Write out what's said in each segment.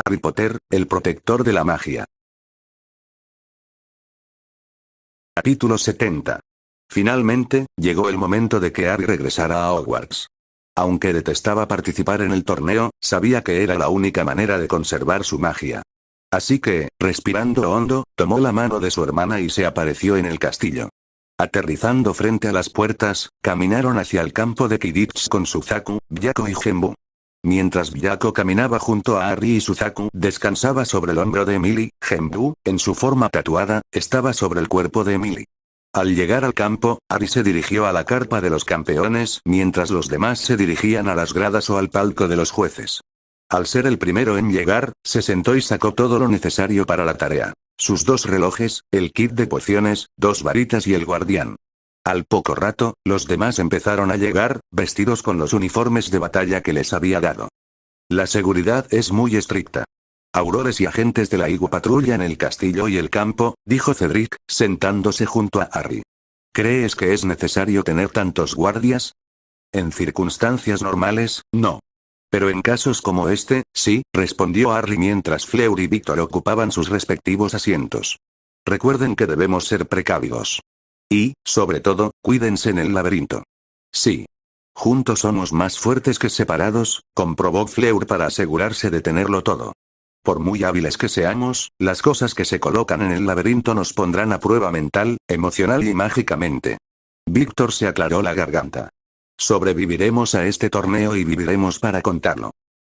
Harry Potter, el protector de la magia. Capítulo 70. Finalmente, llegó el momento de que Harry regresara a Hogwarts. Aunque detestaba participar en el torneo, sabía que era la única manera de conservar su magia. Así que, respirando hondo, tomó la mano de su hermana y se apareció en el castillo. Aterrizando frente a las puertas, caminaron hacia el campo de Quidditch con Suzaku, Byako y Genbu. Mientras Byako caminaba junto a Harry y Suzaku descansaba sobre el hombro de Emily, Genbu, en su forma tatuada, estaba sobre el cuerpo de Emily. Al llegar al campo, Harry se dirigió a la carpa de los campeones, mientras los demás se dirigían a las gradas o al palco de los jueces. Al ser el primero en llegar, se sentó y sacó todo lo necesario para la tarea. Sus 2 relojes, el kit de pociones, 2 varitas y el guardián. Al poco rato, los demás empezaron a llegar, vestidos con los uniformes de batalla que les había dado. La seguridad es muy estricta. Aurores y agentes de la IGU patrullan el castillo y el campo, dijo Cedric, sentándose junto a Harry. ¿Crees que es necesario tener tantos guardias? En circunstancias normales, no. Pero en casos como este, sí, respondió Harry mientras Fleur y Víctor ocupaban sus respectivos asientos. Recuerden que debemos ser precavidos. Y, sobre todo, cuídense en el laberinto. Sí. Juntos somos más fuertes que separados, comprobó Fleur para asegurarse de tenerlo todo. Por muy hábiles que seamos, las cosas que se colocan en el laberinto nos pondrán a prueba mental, emocional y mágicamente. Víctor se aclaró la garganta. Sobreviviremos a este torneo y viviremos para contarlo.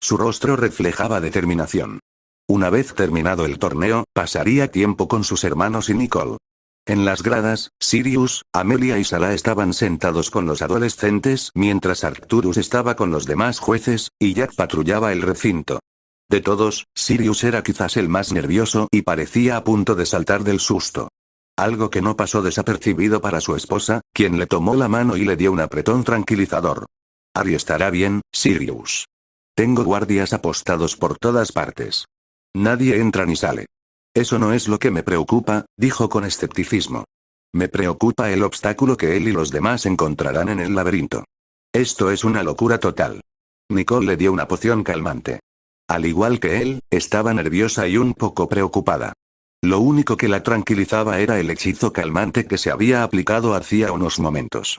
Su rostro reflejaba determinación. Una vez terminado el torneo, pasaría tiempo con sus hermanos y Nicole. En las gradas, Sirius, Amelia y Sara estaban sentados con los adolescentes mientras Arcturus estaba con los demás jueces, y Jack patrullaba el recinto. De todos, Sirius era quizás el más nervioso y parecía a punto de saltar del susto. Algo que no pasó desapercibido para su esposa, quien le tomó la mano y le dio un apretón tranquilizador. Harry estará bien, Sirius. Tengo guardias apostados por todas partes. Nadie entra ni sale. Eso no es lo que me preocupa, dijo con escepticismo. Me preocupa el obstáculo que él y los demás encontrarán en el laberinto. Esto es una locura total. Nicole le dio una poción calmante. Al igual que él, estaba nerviosa y un poco preocupada. Lo único que la tranquilizaba era el hechizo calmante que se había aplicado hacía unos momentos.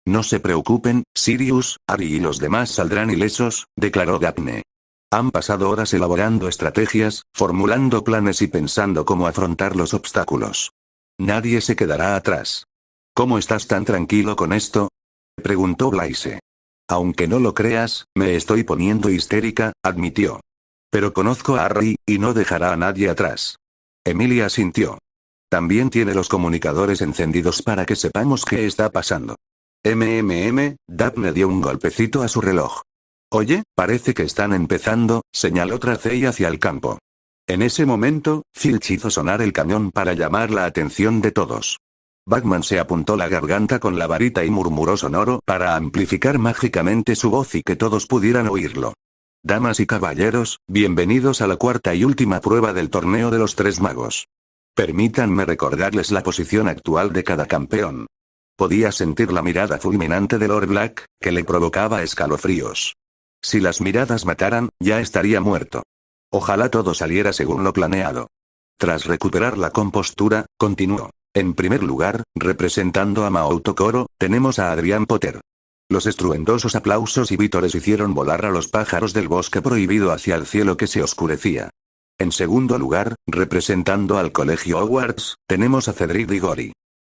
No se preocupen, Sirius, Harry y los demás saldrán ilesos, declaró Daphne. Han pasado horas elaborando estrategias, formulando planes y pensando cómo afrontar los obstáculos. Nadie se quedará atrás. ¿Cómo estás tan tranquilo con esto?, preguntó Blaise. Aunque no lo creas, me estoy poniendo histérica, admitió. Pero conozco a Harry, y no dejará a nadie atrás. Emilia asintió. También tiene los comunicadores encendidos para que sepamos qué está pasando. Daphne dio un golpecito a su reloj. Oye, parece que están empezando, señaló Tracey hacia el campo. En ese momento, Filch hizo sonar el cañón para llamar la atención de todos. Bagman se apuntó la garganta con la varita y murmuró sonoro para amplificar mágicamente su voz y que todos pudieran oírlo. Damas y caballeros, bienvenidos a la 4ª y última prueba del torneo de los 3 magos. Permítanme recordarles la posición actual de cada campeón. Podía sentir la mirada fulminante de Lord Black, que le provocaba escalofríos. Si las miradas mataran, ya estaría muerto. Ojalá todo saliera según lo planeado. Tras recuperar la compostura, continuó. En primer lugar, representando a Maouto Koro, tenemos a Adrián Potter. Los estruendosos aplausos y vítores hicieron volar a los pájaros del bosque prohibido hacia el cielo que se oscurecía. En segundo lugar, representando al colegio Hogwarts, tenemos a Cedric Diggory.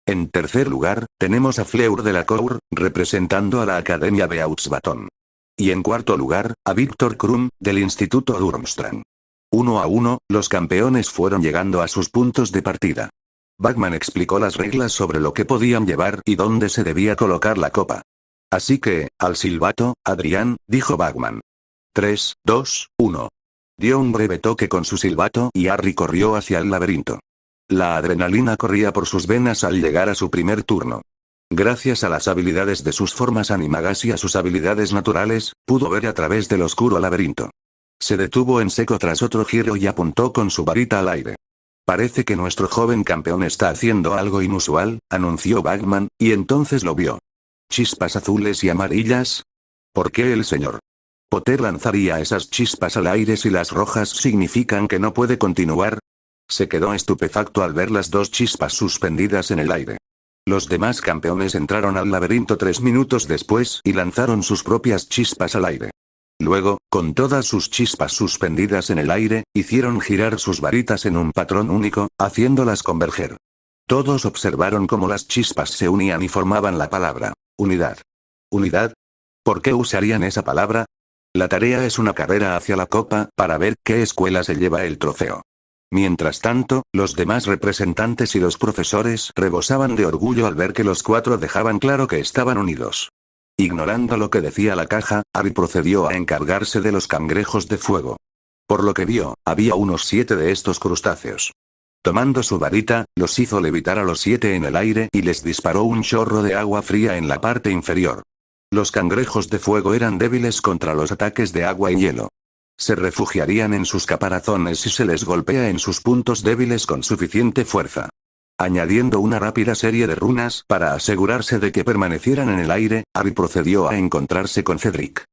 En tercer lugar, tenemos a Fleur Delacour, representando a la Academia Beauxbatons Baton. Y en cuarto lugar, a Víctor Krum, del Instituto Durmstrang. 1 a 1, los campeones fueron llegando a sus puntos de partida. Bagman explicó las reglas sobre lo que podían llevar y dónde se debía colocar la copa. Así que, al silbato, Adrián, dijo Bagman. 3, 2, 1. Dio un breve toque con su silbato y Harry corrió hacia el laberinto. La adrenalina corría por sus venas al llegar a su primer turno. Gracias a las habilidades de sus formas animagas y a sus habilidades naturales, pudo ver a través del oscuro laberinto. Se detuvo en seco tras otro giro y apuntó con su varita al aire. Parece que nuestro joven campeón está haciendo algo inusual, anunció Bagman, y entonces lo vio. ¿Chispas azules y amarillas? ¿Por qué el señor Potter lanzaría esas chispas al aire si las rojas significan que no puede continuar. Se quedó estupefacto al ver las dos chispas suspendidas en el aire. Los demás campeones entraron al laberinto 3 minutos después y lanzaron sus propias chispas al aire. Luego, con todas sus chispas suspendidas en el aire, hicieron girar sus varitas en un patrón único, haciéndolas converger. Todos observaron cómo las chispas se unían y formaban la palabra unidad. ¿Unidad? ¿Por qué usarían esa palabra? La tarea es una carrera hacia la copa para ver qué escuela se lleva el trofeo. Mientras tanto, los demás representantes y los profesores rebosaban de orgullo al ver que los 4 dejaban claro que estaban unidos. Ignorando lo que decía la caja, Harry procedió a encargarse de los cangrejos de fuego. Por lo que vio, había unos 7 de estos crustáceos. Tomando su varita, los hizo levitar a los 7 en el aire y les disparó un chorro de agua fría en la parte inferior. Los cangrejos de fuego eran débiles contra los ataques de agua y hielo. Se refugiarían en sus caparazones si se les golpea en sus puntos débiles con suficiente fuerza. Añadiendo una rápida serie de runas para asegurarse de que permanecieran en el aire, Harry procedió a encontrarse con Cedric.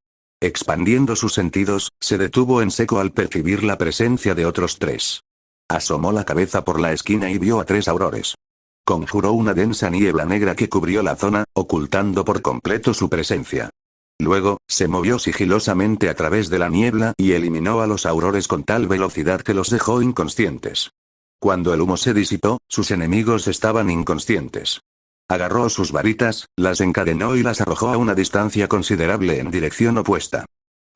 Expandiendo sus sentidos, se detuvo en seco al percibir la presencia de otros 3. Asomó la cabeza por la esquina y vio a 3 aurores. Conjuró una densa niebla negra que cubrió la zona, ocultando por completo su presencia. Luego, se movió sigilosamente a través de la niebla y eliminó a los aurores con tal velocidad que los dejó inconscientes. Cuando el humo se disipó, sus enemigos estaban inconscientes. Agarró sus varitas, las encadenó y las arrojó a una distancia considerable en dirección opuesta.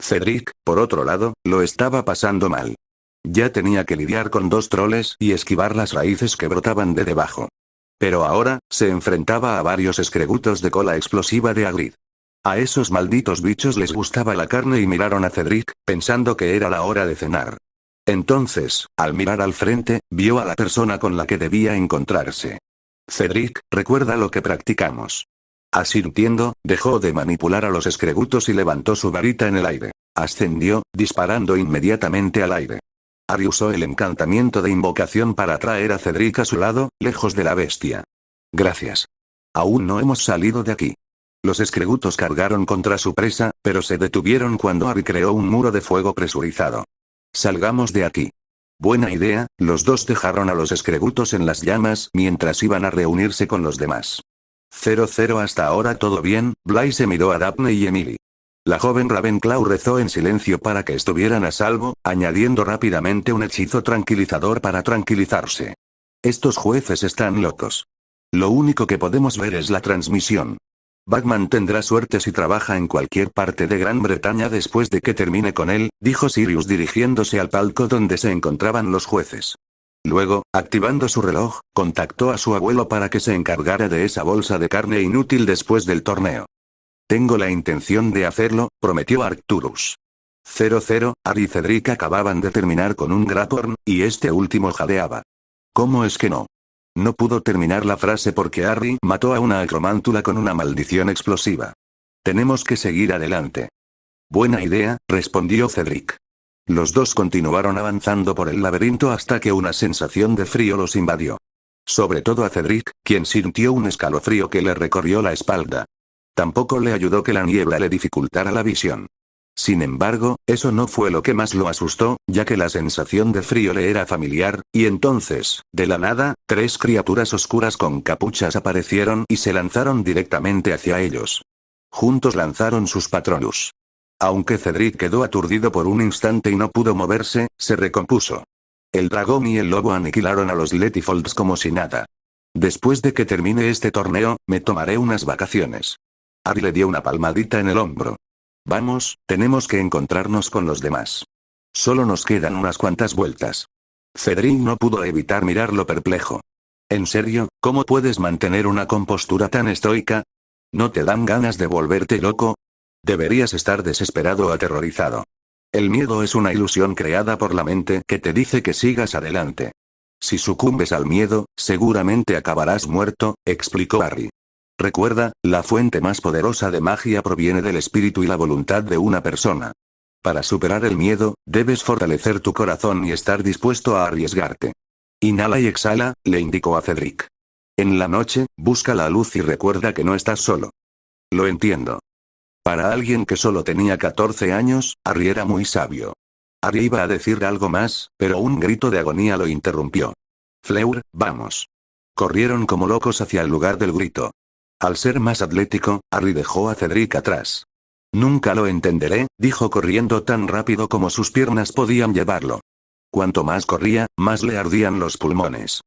Cedric, por otro lado, lo estaba pasando mal. Ya tenía que lidiar con 2 troles y esquivar las raíces que brotaban de debajo. Pero ahora, se enfrentaba a varios escregutos de cola explosiva de Hagrid. A esos malditos bichos les gustaba la carne y miraron a Cedric, pensando que era la hora de cenar. Entonces, al mirar al frente, vio a la persona con la que debía encontrarse. Cedric, recuerda lo que practicamos. Asintiendo, dejó de manipular a los escregutos y levantó su varita en el aire. Ascendió, disparando inmediatamente al aire. Harry usó el encantamiento de invocación para traer a Cedric a su lado, lejos de la bestia. Gracias. Aún no hemos salido de aquí. Los escregutos cargaron contra su presa, pero se detuvieron cuando Harry creó un muro de fuego presurizado. Salgamos de aquí. Buena idea, los 2 dejaron a los escregutos en las llamas mientras iban a reunirse con los demás. 00 Hasta ahora todo bien, Blaise miró a Daphne y Emily. La joven Ravenclaw rezó en silencio para que estuvieran a salvo, añadiendo rápidamente un hechizo tranquilizador para tranquilizarse. Estos jueces están locos. Lo único que podemos ver es la transmisión. Bagman tendrá suerte si trabaja en cualquier parte de Gran Bretaña después de que termine con él, dijo Sirius dirigiéndose al palco donde se encontraban los jueces. Luego, activando su reloj, contactó a su abuelo para que se encargara de esa bolsa de carne inútil después del torneo. Tengo la intención de hacerlo, prometió Arcturus. 00, Harry y Cedric acababan de terminar con un Grapthorn, y este último jadeaba. ¿Cómo es que no? No pudo terminar la frase porque Harry mató a una acromántula con una maldición explosiva. Tenemos que seguir adelante. Buena idea, respondió Cedric. Los 2 continuaron avanzando por el laberinto hasta que una sensación de frío los invadió. Sobre todo a Cedric, quien sintió un escalofrío que le recorrió la espalda. Tampoco le ayudó que la niebla le dificultara la visión. Sin embargo, eso no fue lo que más lo asustó, ya que la sensación de frío le era familiar, y entonces, de la nada, 3 criaturas oscuras con capuchas aparecieron y se lanzaron directamente hacia ellos. Juntos lanzaron sus Patronus. Aunque Cedric quedó aturdido por un instante y no pudo moverse, se recompuso. El dragón y el lobo aniquilaron a los Letifolds como si nada. Después de que termine este torneo, me tomaré unas vacaciones. Harry le dio una palmadita en el hombro. Vamos, tenemos que encontrarnos con los demás. Solo nos quedan unas cuantas vueltas. Cedric no pudo evitar mirarlo perplejo. ¿En serio, cómo puedes mantener una compostura tan estoica? ¿No te dan ganas de volverte loco? Deberías estar desesperado o aterrorizado. El miedo es una ilusión creada por la mente que te dice que sigas adelante. Si sucumbes al miedo, seguramente acabarás muerto, explicó Harry. Recuerda, la fuente más poderosa de magia proviene del espíritu y la voluntad de una persona. Para superar el miedo, debes fortalecer tu corazón y estar dispuesto a arriesgarte. Inhala y exhala, le indicó a Cedric. En la noche, busca la luz y recuerda que no estás solo. Lo entiendo. Para alguien que solo tenía 14 años, Harry era muy sabio. Harry iba a decir algo más, pero un grito de agonía lo interrumpió. Fleur, vamos. Corrieron como locos hacia el lugar del grito. Al ser más atlético, Harry dejó a Cedric atrás. Nunca lo entenderé, dijo corriendo tan rápido como sus piernas podían llevarlo. Cuanto más corría, más le ardían los pulmones.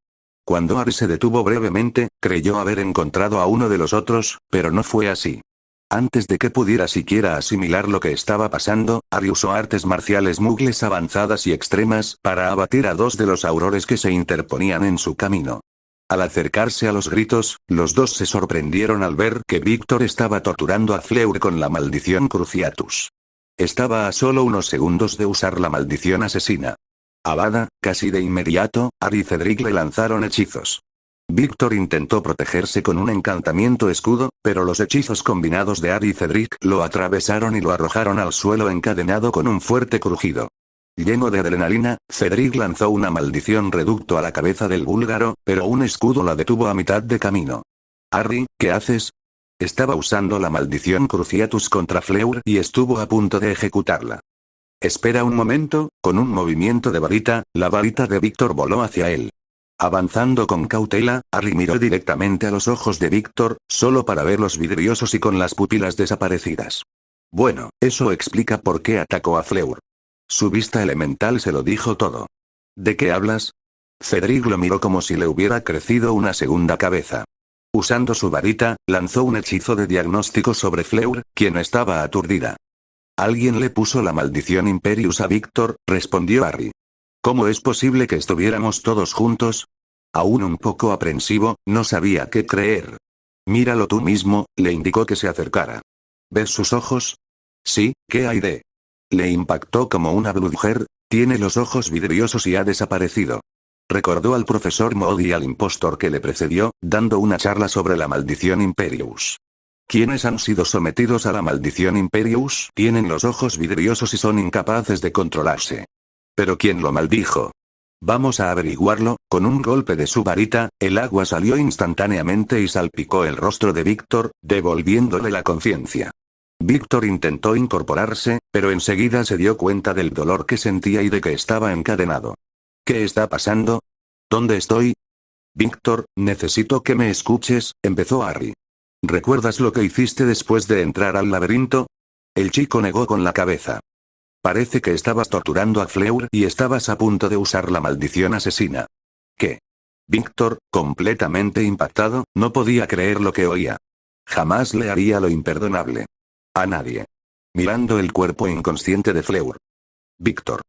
Cuando Harry se detuvo brevemente, creyó haber encontrado a uno de los otros, pero no fue así. Antes de que pudiera siquiera asimilar lo que estaba pasando, Harry usó artes marciales muggles avanzadas y extremas para abatir a dos de los aurores que se interponían en su camino. Al acercarse a los gritos, los dos se sorprendieron al ver que Víctor estaba torturando a Fleur con la maldición Cruciatus. Estaba a solo unos segundos de usar la maldición asesina. Avada, casi de inmediato, Harry y Cedric le lanzaron hechizos. Víctor intentó protegerse con un encantamiento escudo, pero los hechizos combinados de Harry y Cedric lo atravesaron y lo arrojaron al suelo encadenado con un fuerte crujido. Lleno de adrenalina, Cedric lanzó una maldición reducto a la cabeza del búlgaro, pero un escudo la detuvo a mitad de camino. Harry, ¿qué haces? Estaba usando la maldición Cruciatus contra Fleur y estuvo a punto de ejecutarla. Espera un momento, con un movimiento de varita, la varita de Víctor voló hacia él. Avanzando con cautela, Harry miró directamente a los ojos de Víctor, solo para verlos vidriosos y con las pupilas desaparecidas. Bueno, eso explica por qué atacó a Fleur. Su vista elemental se lo dijo todo. ¿De qué hablas? Cedric lo miró como si le hubiera crecido una segunda cabeza. Usando su varita, lanzó un hechizo de diagnóstico sobre Fleur, quien estaba aturdida. Alguien le puso la maldición Imperius a Víctor, respondió Harry. ¿Cómo es posible que estuviéramos todos juntos? Aún un poco aprensivo, no sabía qué creer. Míralo tú mismo, le indicó que se acercara. ¿Ves sus ojos? Sí, ¿qué hay de? Le impactó como una bludger, tiene los ojos vidriosos y ha desaparecido. Recordó al profesor Moody y al impostor que le precedió, dando una charla sobre la maldición Imperius. Quienes han sido sometidos a la maldición Imperius tienen los ojos vidriosos y son incapaces de controlarse. ¿Pero quién lo maldijo? Vamos a averiguarlo. Con un golpe de su varita, el agua salió instantáneamente y salpicó el rostro de Víctor, devolviéndole la conciencia. Víctor intentó incorporarse, pero enseguida se dio cuenta del dolor que sentía y de que estaba encadenado. ¿Qué está pasando? ¿Dónde estoy? Víctor, necesito que me escuches, empezó Harry. ¿Recuerdas lo que hiciste después de entrar al laberinto? El chico negó con la cabeza. Parece que estabas torturando a Fleur y estabas a punto de usar la maldición asesina. ¿Qué? Víctor, completamente impactado, no podía creer lo que oía. Jamás le haría lo imperdonable. A nadie. Mirando el cuerpo inconsciente de Fleur. Víctor.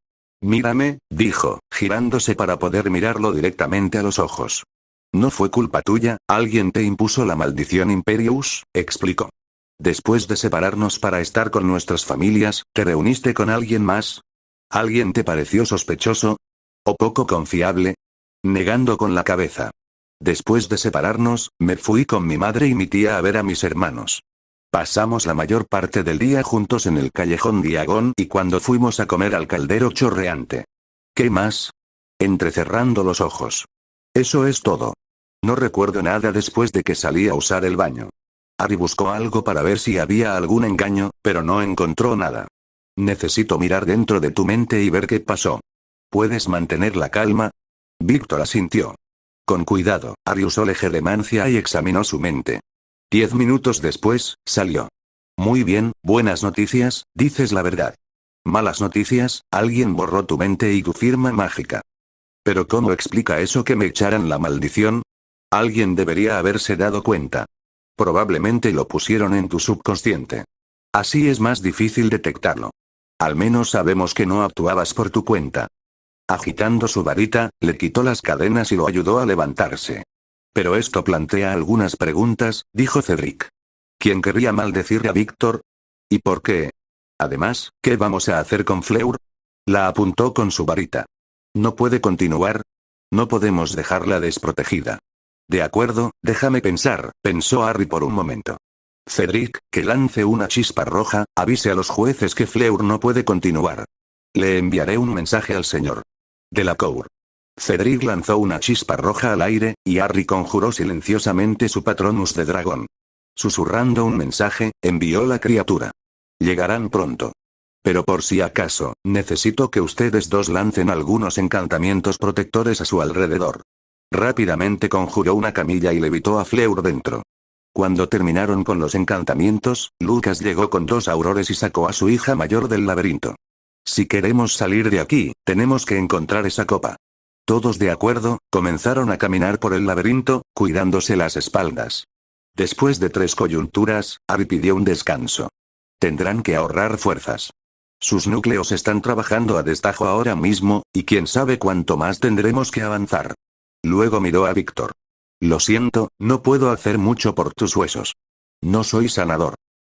Mírame, dijo, girándose para poder mirarlo directamente a los ojos. No fue culpa tuya, alguien te impuso la maldición Imperius, explicó. Después de separarnos para estar con nuestras familias, ¿te reuniste con alguien más? ¿Alguien te pareció sospechoso? ¿O poco confiable? Negando con la cabeza. Después de separarnos, me fui con mi madre y mi tía a ver a mis hermanos. Pasamos la mayor parte del día juntos en el callejón Diagon y cuando fuimos a comer al caldero chorreante. ¿Qué más? Entrecerrando los ojos. Eso es todo. No recuerdo nada después de que salí a usar el baño. Harry buscó algo para ver si había algún engaño, pero no encontró nada. Necesito mirar dentro de tu mente y ver qué pasó. ¿Puedes mantener la calma? Víctor asintió. Con cuidado, Harry usó legeremancia y examinó su mente. 10 minutos después, salió. Muy bien, buenas noticias, dices la verdad. Malas noticias, alguien borró tu mente y tu firma mágica. Pero ¿cómo explica eso que me echaran la maldición? Alguien debería haberse dado cuenta. Probablemente lo pusieron en tu subconsciente. Así es más difícil detectarlo. Al menos sabemos que no actuabas por tu cuenta. Agitando su varita, le quitó las cadenas y lo ayudó a levantarse. Pero esto plantea algunas preguntas, dijo Cedric. ¿Quién querría maldecir a Víctor? ¿Y por qué? Además, ¿qué vamos a hacer con Fleur? La apuntó con su varita. ¿No puede continuar? No podemos dejarla desprotegida. De acuerdo, déjame pensar, pensó Harry por un momento. Cedric, que lance una chispa roja, avise a los jueces que Fleur no puede continuar. Le enviaré un mensaje al señor Delacour. Cedric lanzó una chispa roja al aire, y Harry conjuró silenciosamente su Patronus de dragón. Susurrando un mensaje, envió la criatura. Llegarán pronto. Pero por si acaso, necesito que ustedes dos lancen algunos encantamientos protectores a su alrededor. Rápidamente conjuró una camilla y levitó a Fleur dentro. Cuando terminaron con los encantamientos, Lucas llegó con dos aurores y sacó a su hija mayor del laberinto. Si queremos salir de aquí, tenemos que encontrar esa copa. Todos de acuerdo, comenzaron a caminar por el laberinto, cuidándose las espaldas. Después de 3 coyunturas, Harry pidió un descanso. Tendrán que ahorrar fuerzas. Sus núcleos están trabajando a destajo ahora mismo, y quién sabe cuánto más tendremos que avanzar. Luego miró a Víctor. Lo siento, no puedo hacer mucho por tus huesos. No soy sanador.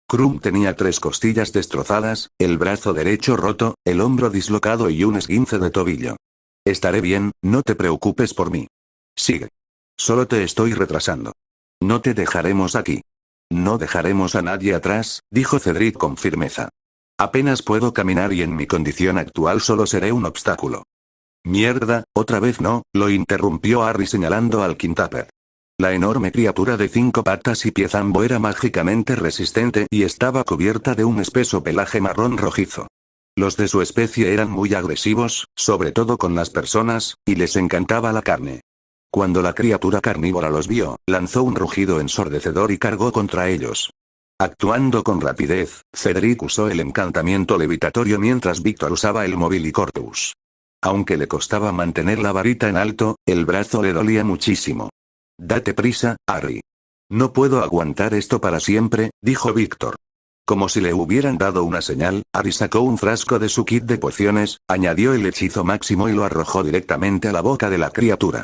Krum tenía 3 costillas destrozadas, el brazo derecho roto, el hombro dislocado y un esguince de tobillo. Estaré bien, no te preocupes por mí. Sigue. Solo te estoy retrasando. No te dejaremos aquí. No dejaremos a nadie atrás, dijo Cedric con firmeza. Apenas puedo caminar y en mi condición actual solo seré un obstáculo. Mierda, otra vez no, lo interrumpió Harry señalando al quintáped. La enorme criatura de 5 patas y pies ambos era mágicamente resistente y estaba cubierta de un espeso pelaje marrón rojizo. Los de su especie eran muy agresivos, sobre todo con las personas, y les encantaba la carne. Cuando la criatura carnívora los vio, lanzó un rugido ensordecedor y cargó contra ellos. Actuando con rapidez, Cedric usó el encantamiento levitatorio mientras Víctor usaba el Mobilicorpus. Aunque le costaba mantener la varita en alto, el brazo le dolía muchísimo. Date prisa, Harry. No puedo aguantar esto para siempre, dijo Víctor. Como si le hubieran dado una señal, Harry sacó un frasco de su kit de pociones, añadió el hechizo máximo y lo arrojó directamente a la boca de la criatura.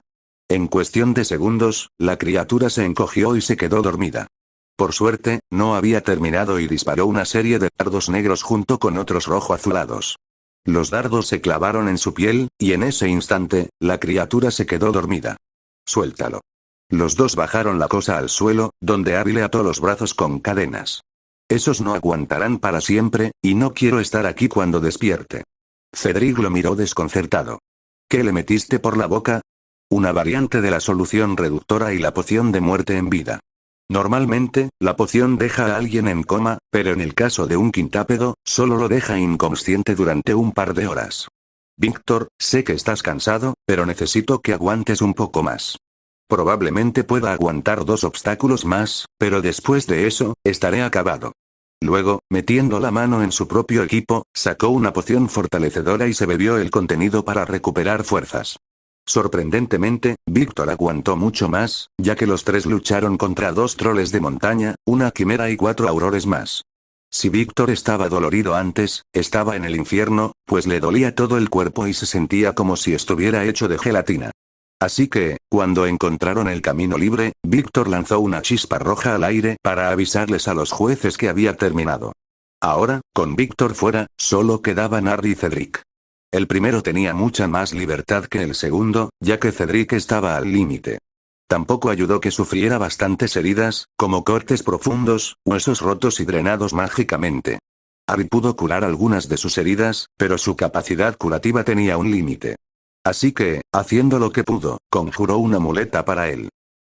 En cuestión de segundos, la criatura se encogió y se quedó dormida. Por suerte, no había terminado y disparó una serie de dardos negros junto con otros rojo-azulados. Los dardos se clavaron en su piel, y en ese instante, la criatura se quedó dormida. Suéltalo. Los dos bajaron la cosa al suelo, donde Harry le ató los brazos con cadenas. Esos no aguantarán para siempre, y no quiero estar aquí cuando despierte. Cedric lo miró desconcertado. ¿Qué le metiste por la boca? Una variante de la solución reductora y la poción de muerte en vida. Normalmente, la poción deja a alguien en coma, pero en el caso de un quintápedo, solo lo deja inconsciente durante un par de horas. Víctor, sé que estás cansado, pero necesito que aguantes un poco más. Probablemente pueda aguantar 2 obstáculos más, pero después de eso, estaré acabado. Luego, metiendo la mano en su propio equipo, sacó una poción fortalecedora y se bebió el contenido para recuperar fuerzas. Sorprendentemente, Víctor aguantó mucho más, ya que los 3 lucharon contra 2 troles de montaña, una quimera y 4 aurores más. Si Víctor estaba dolorido antes, estaba en el infierno, pues le dolía todo el cuerpo y se sentía como si estuviera hecho de gelatina. Así que, cuando encontraron el camino libre, Víctor lanzó una chispa roja al aire para avisarles a los jueces que había terminado. Ahora, con Víctor fuera, solo quedaban Harry y Cedric. El primero tenía mucha más libertad que el segundo, ya que Cedric estaba al límite. Tampoco ayudó que sufriera bastantes heridas, como cortes profundos, huesos rotos y drenados mágicamente. Harry pudo curar algunas de sus heridas, pero su capacidad curativa tenía un límite. Así que, haciendo lo que pudo, conjuró una muleta para él.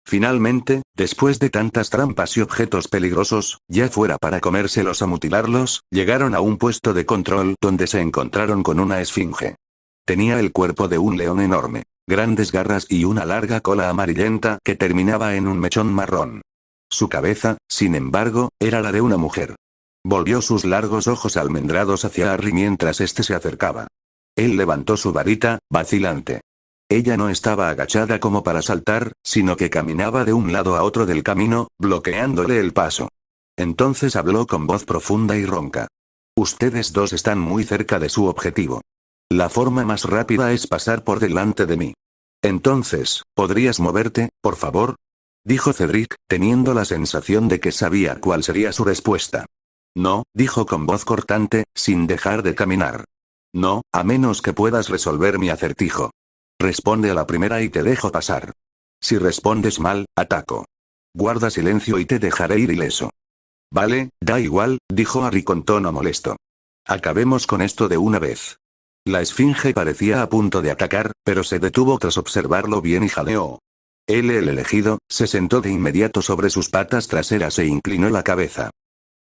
Finalmente, después de tantas trampas y objetos peligrosos, ya fuera para comérselos o mutilarlos, llegaron a un puesto de control donde se encontraron con una esfinge. Tenía el cuerpo de un león enorme, grandes garras y una larga cola amarillenta que terminaba en un mechón marrón. Su cabeza, sin embargo, era la de una mujer. Volvió sus largos ojos almendrados hacia Harry mientras éste se acercaba. Él levantó su varita, vacilante. Ella no estaba agachada como para saltar, sino que caminaba de un lado a otro del camino, bloqueándole el paso. Entonces habló con voz profunda y ronca. Ustedes dos están muy cerca de su objetivo. La forma más rápida es pasar por delante de mí. Entonces, ¿podrías moverte, por favor? Dijo Cedric, teniendo la sensación de que sabía cuál sería su respuesta. No, dijo con voz cortante, sin dejar de caminar. No, a menos que puedas resolver mi acertijo. Responde a la primera y te dejo pasar. Si respondes mal, ataco. Guarda silencio y te dejaré ir ileso. Vale, da igual, dijo Harry con tono molesto. Acabemos con esto de una vez. La esfinge parecía a punto de atacar, pero se detuvo tras observarlo bien y jadeó. Él, el elegido, se sentó de inmediato sobre sus patas traseras e inclinó la cabeza.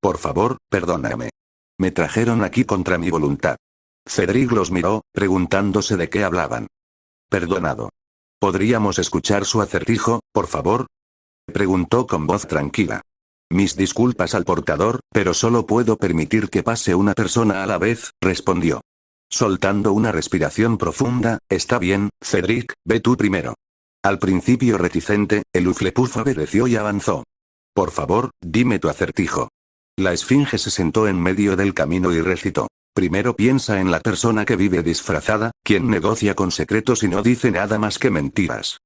Por favor, perdóname. Me trajeron aquí contra mi voluntad. Cedric los miró, preguntándose de qué hablaban. Perdonado. ¿Podríamos escuchar su acertijo, por favor? Preguntó con voz tranquila. Mis disculpas al portador, pero solo puedo permitir que pase una persona a la vez, respondió. Soltando una respiración profunda, está bien, Cedric, ve tú primero. Al principio reticente, el Uflepuff obedeció y avanzó. Por favor, dime tu acertijo. La esfinge se sentó en medio del camino y recitó. Primero piensa en la persona que vive disfrazada, quien negocia con secretos y no dice nada más que mentiras.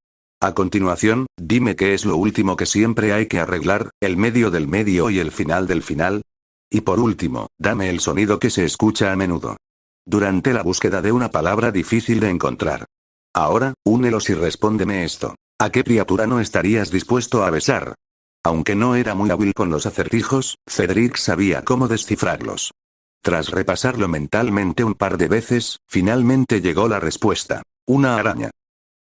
A continuación, dime qué es lo último que siempre hay que arreglar, el medio del medio y el final del final. Y por último, dame el sonido que se escucha a menudo durante la búsqueda de una palabra difícil de encontrar. Ahora, únelos y respóndeme esto. ¿A qué criatura no estarías dispuesto a besar? Aunque no era muy hábil con los acertijos, Cedric sabía cómo descifrarlos. Tras repasarlo mentalmente un par de veces, finalmente llegó la respuesta. Una araña.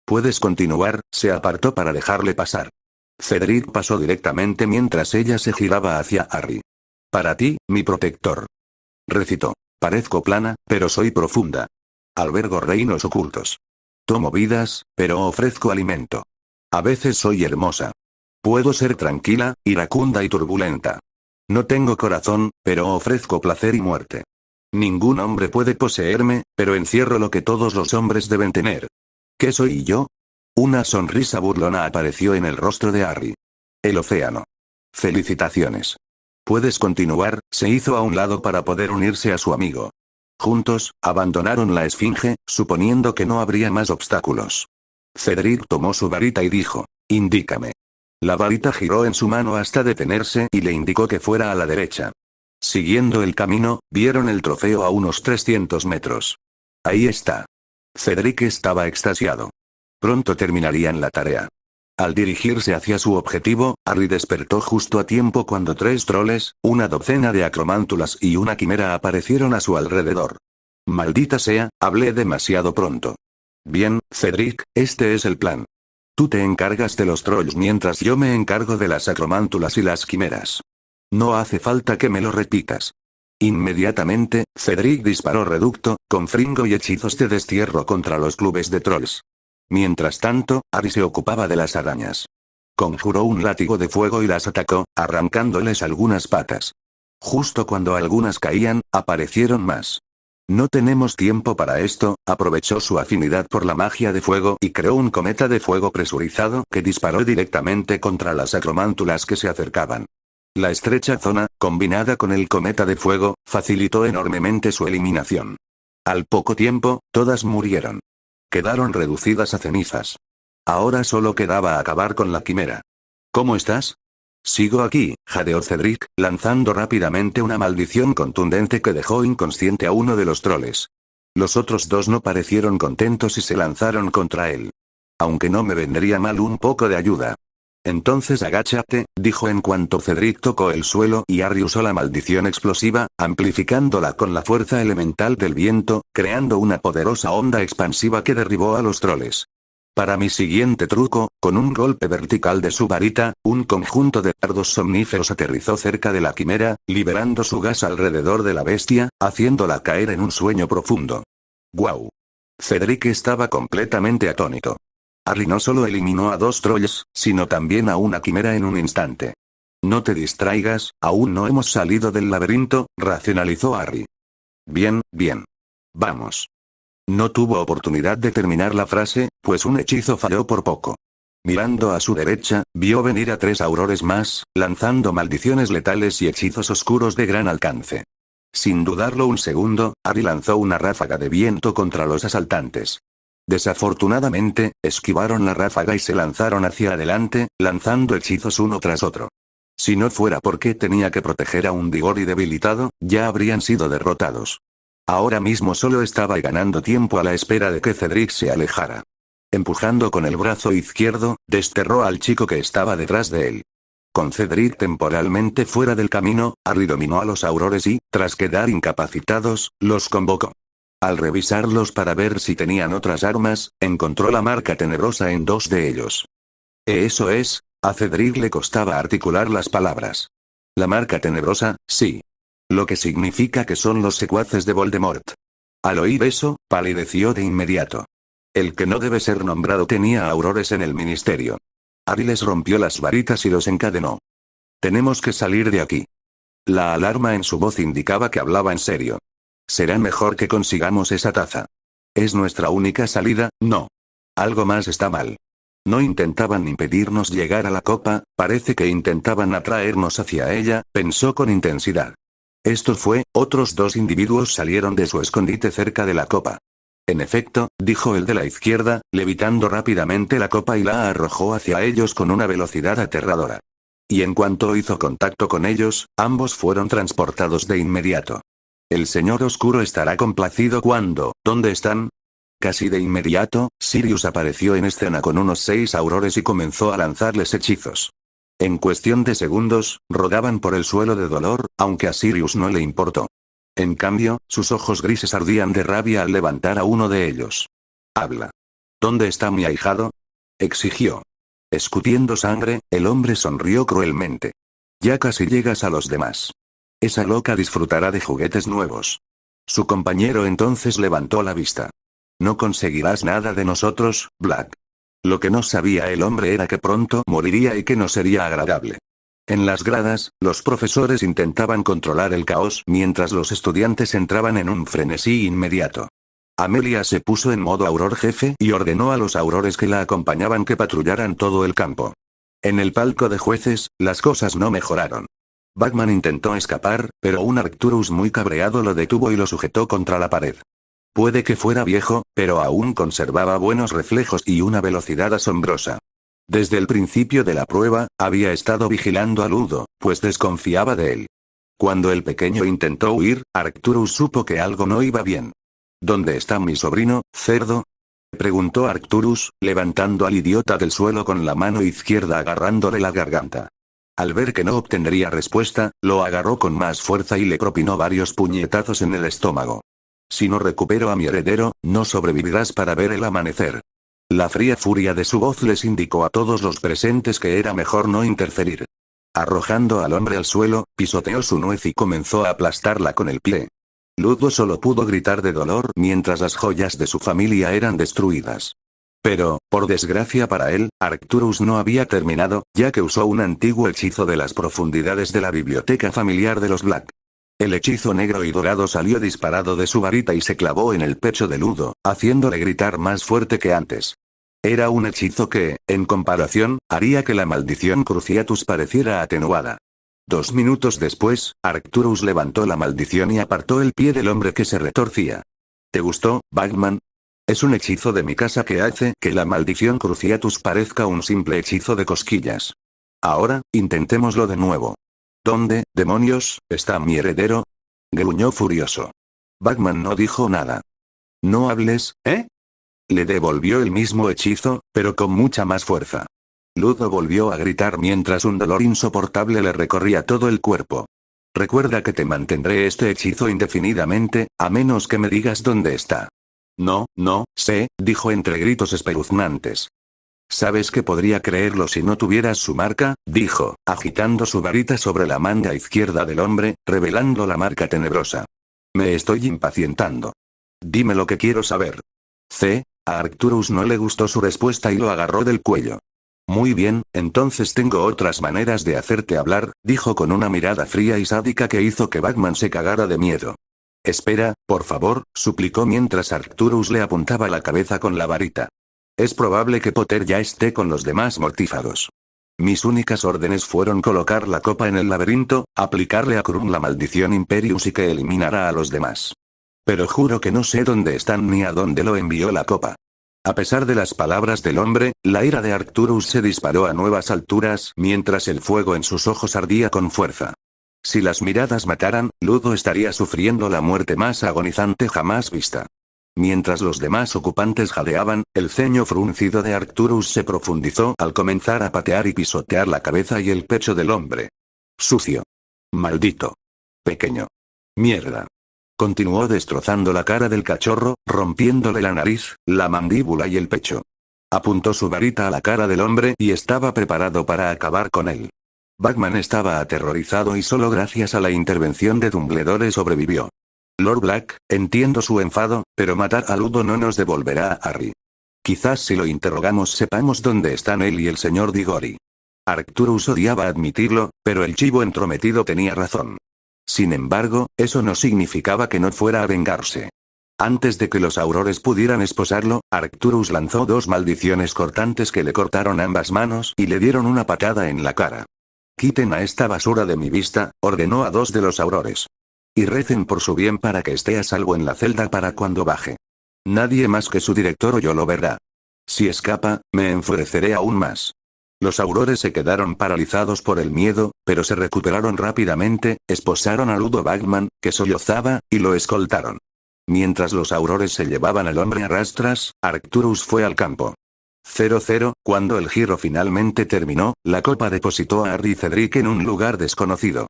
Puedes continuar, se apartó para dejarle pasar. Cedric pasó directamente mientras ella se giraba hacia Harry. Para ti, mi protector. Recitó. Parezco plana, pero soy profunda. Albergo reinos ocultos. Tomo vidas, pero ofrezco alimento. A veces soy hermosa. Puedo ser tranquila, iracunda y turbulenta. No tengo corazón, pero ofrezco placer y muerte. Ningún hombre puede poseerme, pero encierro lo que todos los hombres deben tener. ¿Qué soy yo? Una sonrisa burlona apareció en el rostro de Harry. El océano. Felicitaciones. Puedes continuar, se hizo a un lado para poder unirse a su amigo. Juntos, abandonaron la esfinge, suponiendo que no habría más obstáculos. Cedric tomó su varita y dijo, indícame. La varita giró en su mano hasta detenerse y le indicó que fuera a la derecha. Siguiendo el camino, vieron el trofeo a unos 300 metros. Ahí está. Cedric estaba extasiado. Pronto terminarían la tarea. Al dirigirse hacia su objetivo, Harry despertó justo a tiempo cuando 3 troles, una docena de acromántulas y una quimera aparecieron a su alrededor. Maldita sea, hablé demasiado pronto. Bien, Cedric, este es el plan. Tú te encargas de los trolls mientras yo me encargo de las acromántulas y las quimeras. No hace falta que me lo repitas. Inmediatamente, Cedric disparó reducto, con fringo y hechizos de destierro contra los clubes de trolls. Mientras tanto, Harry se ocupaba de las arañas. Conjuró un látigo de fuego y las atacó, arrancándoles algunas patas. Justo cuando algunas caían, aparecieron más. No tenemos tiempo para esto, aprovechó su afinidad por la magia de fuego y creó un cometa de fuego presurizado que disparó directamente contra las acromántulas que se acercaban. La estrecha zona, combinada con el cometa de fuego, facilitó enormemente su eliminación. Al poco tiempo, todas murieron. Quedaron reducidas a cenizas. Ahora solo quedaba acabar con la quimera. ¿Cómo estás? Sigo aquí, jadeó Cedric, lanzando rápidamente una maldición contundente que dejó inconsciente a uno de los troles. Los otros 2 no parecieron contentos y se lanzaron contra él. Aunque no me vendría mal un poco de ayuda. Entonces agáchate, dijo en cuanto Cedric tocó el suelo y Harry usó la maldición explosiva, amplificándola con la fuerza elemental del viento, creando una poderosa onda expansiva que derribó a los troles. Para mi siguiente truco, con un golpe vertical de su varita, un conjunto de dardos somníferos aterrizó cerca de la quimera, liberando su gas alrededor de la bestia, haciéndola caer en un sueño profundo. ¡Guau! Cedric estaba completamente atónito. Harry no solo eliminó a 2 trolls, sino también a una quimera en un instante. No te distraigas, aún no hemos salido del laberinto, racionalizó Harry. Bien, bien. Vamos. No tuvo oportunidad de terminar la frase, pues un hechizo falló por poco. Mirando a su derecha, vio venir a 3 aurores más, lanzando maldiciones letales y hechizos oscuros de gran alcance. Sin dudarlo un segundo, Harry lanzó una ráfaga de viento contra los asaltantes. Desafortunadamente, esquivaron la ráfaga y se lanzaron hacia adelante, lanzando hechizos uno tras otro. Si no fuera porque tenía que proteger a un Diggory debilitado, ya habrían sido derrotados. Ahora mismo solo estaba ganando tiempo a la espera de que Cedric se alejara. Empujando con el brazo izquierdo, desterró al chico que estaba detrás de él. Con Cedric temporalmente fuera del camino, Harry dominó a los aurores y, tras quedar incapacitados, los convocó. Al revisarlos para ver si tenían otras armas, encontró la marca tenebrosa en 2 de ellos. Eso es, a Cedric le costaba articular las palabras. La marca tenebrosa, sí. Lo que significa que son los secuaces de Voldemort. Al oír eso, palideció de inmediato. El que no debe ser nombrado tenía aurores en el ministerio. Harry les rompió las varitas y los encadenó. Tenemos que salir de aquí. La alarma en su voz indicaba que hablaba en serio. Será mejor que consigamos esa taza. Es nuestra única salida, ¿no? Algo más está mal. No intentaban impedirnos llegar a la copa, parece que intentaban atraernos hacia ella, pensó con intensidad. Esto fue, otros dos individuos salieron de su escondite cerca de la copa. En efecto, dijo el de la izquierda, levitando rápidamente la copa y la arrojó hacia ellos con una velocidad aterradora. Y en cuanto hizo contacto con ellos, ambos fueron transportados de inmediato. El señor oscuro estará complacido cuando, ¿dónde están? Casi de inmediato, Sirius apareció en escena con unos 6 aurores y comenzó a lanzarles hechizos. En cuestión de segundos, rodaban por el suelo de dolor, aunque a Sirius no le importó. En cambio, sus ojos grises ardían de rabia al levantar a uno de ellos. «Habla. ¿Dónde está mi ahijado?», exigió. Escupiendo sangre, el hombre sonrió cruelmente. «Ya casi llegas a los demás. Esa loca disfrutará de juguetes nuevos». Su compañero entonces levantó la vista. «No conseguirás nada de nosotros, Black». Lo que no sabía el hombre era que pronto moriría y que no sería agradable. En las gradas, los profesores intentaban controlar el caos mientras los estudiantes entraban en un frenesí inmediato. Amelia se puso en modo auror jefe y ordenó a los aurores que la acompañaban que patrullaran todo el campo. En el palco de jueces, las cosas no mejoraron. Bagman intentó escapar, pero un Arcturus muy cabreado lo detuvo y lo sujetó contra la pared. Puede que fuera viejo, pero aún conservaba buenos reflejos y una velocidad asombrosa. Desde el principio de la prueba, había estado vigilando a Ludo, pues desconfiaba de él. Cuando el pequeño intentó huir, Arcturus supo que algo no iba bien. ¿Dónde está mi sobrino, cerdo?, preguntó Arcturus, levantando al idiota del suelo con la mano izquierda agarrándole la garganta. Al ver que no obtendría respuesta, lo agarró con más fuerza y le propinó varios puñetazos en el estómago. «Si no recupero a mi heredero, no sobrevivirás para ver el amanecer». La fría furia de su voz les indicó a todos los presentes que era mejor no interferir. Arrojando al hombre al suelo, pisoteó su nuez y comenzó a aplastarla con el pie. Ludo solo pudo gritar de dolor mientras las joyas de su familia eran destruidas. Pero, por desgracia para él, Arcturus no había terminado, ya que usó un antiguo hechizo de las profundidades de la biblioteca familiar de los Black. El hechizo negro y dorado salió disparado de su varita y se clavó en el pecho de Ludo, haciéndole gritar más fuerte que antes. Era un hechizo que, en comparación, haría que la maldición Cruciatus pareciera atenuada. 2 minutos después, Arcturus levantó la maldición y apartó el pie del hombre que se retorcía. ¿Te gustó, Bagman? Es un hechizo de mi casa que hace que la maldición Cruciatus parezca un simple hechizo de cosquillas. Ahora, intentémoslo de nuevo. ¿Dónde, demonios, está mi heredero?, gruñó furioso. Bagman no dijo nada. No hables, ¿eh? Le devolvió el mismo hechizo, pero con mucha más fuerza. Ludo volvió a gritar mientras un dolor insoportable le recorría todo el cuerpo. Recuerda que te mantendré este hechizo indefinidamente, a menos que me digas dónde está. No, no, sé, dijo entre gritos espeluznantes. ¿Sabes que podría creerlo si no tuvieras su marca?, dijo, agitando su varita sobre la manga izquierda del hombre, revelando la marca tenebrosa. Me estoy impacientando. Dime lo que quiero saber. A Arcturus no le gustó su respuesta y lo agarró del cuello. Muy bien, entonces tengo otras maneras de hacerte hablar, dijo con una mirada fría y sádica que hizo que Bagman se cagara de miedo. Espera, por favor, suplicó mientras Arcturus le apuntaba la cabeza con la varita. Es probable que Potter ya esté con los demás mortífagos. Mis únicas órdenes fueron colocar la copa en el laberinto, aplicarle a Krum la maldición Imperius y que eliminara a los demás. Pero juro que no sé dónde están ni a dónde lo envió la copa. A pesar de las palabras del hombre, la ira de Arcturus se disparó a nuevas alturas mientras el fuego en sus ojos ardía con fuerza. Si las miradas mataran, Ludo estaría sufriendo la muerte más agonizante jamás vista. Mientras los demás ocupantes jadeaban, el ceño fruncido de Arcturus se profundizó al comenzar a patear y pisotear la cabeza y el pecho del hombre. Sucio. Maldito. Pequeño. Mierda. Continuó destrozando la cara del cachorro, rompiéndole la nariz, la mandíbula y el pecho. Apuntó su varita a la cara del hombre y estaba preparado para acabar con él. Batman estaba aterrorizado y solo gracias a la intervención de Dumbledore sobrevivió. Lord Black, entiendo su enfado, pero matar a Ludo no nos devolverá a Harry. Quizás si lo interrogamos sepamos dónde están él y el señor Diggory. Arcturus odiaba admitirlo, pero el chivo entrometido tenía razón. Sin embargo, eso no significaba que no fuera a vengarse. Antes de que los aurores pudieran esposarlo, Arcturus lanzó 2 maldiciones cortantes que le cortaron ambas manos y le dieron una patada en la cara. «Quiten a esta basura de mi vista», ordenó a 2 de los aurores. «Y recen por su bien para que esté a salvo en la celda para cuando baje. Nadie más que su director o yo lo verá. Si escapa, me enfureceré aún más». Los aurores se quedaron paralizados por el miedo, pero se recuperaron rápidamente, esposaron a Ludo Bagman, que sollozaba, y lo escoltaron. Mientras los aurores se llevaban al hombre a rastras, Arcturus fue al campo. 0-0, cuando el giro finalmente terminó, la copa depositó a Harry y Cedric en un lugar desconocido.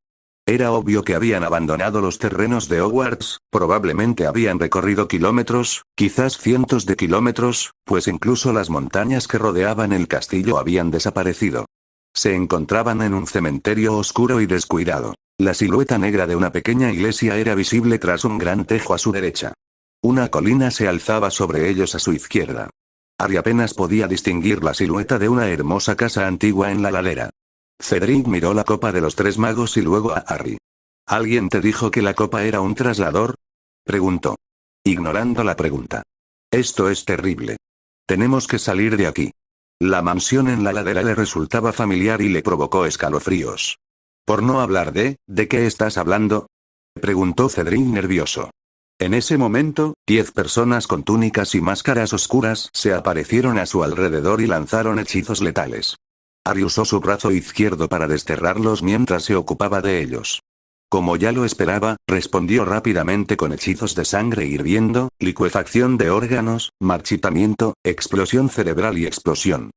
Era obvio que habían abandonado los terrenos de Hogwarts, probablemente habían recorrido kilómetros, quizás cientos de kilómetros, pues incluso las montañas que rodeaban el castillo habían desaparecido. Se encontraban en un cementerio oscuro y descuidado. La silueta negra de una pequeña iglesia era visible tras un gran tejo a su derecha. Una colina se alzaba sobre ellos a su izquierda. Harry apenas podía distinguir la silueta de una hermosa casa antigua en la ladera. Cedric miró la copa de los 3 magos y luego a Harry. ¿Alguien te dijo que la copa era un traslador?, preguntó. Ignorando la pregunta. Esto es terrible. Tenemos que salir de aquí. La mansión en la ladera le resultaba familiar y le provocó escalofríos. Por no hablar ¿de qué estás hablando?, preguntó Cedric nervioso. En ese momento, 10 personas con túnicas y máscaras oscuras se aparecieron a su alrededor y lanzaron hechizos letales. Harry usó su brazo izquierdo para desterrarlos mientras se ocupaba de ellos. Como ya lo esperaba, respondió rápidamente con hechizos de sangre hirviendo, licuefacción de órganos, marchitamiento, explosión cerebral y explosión.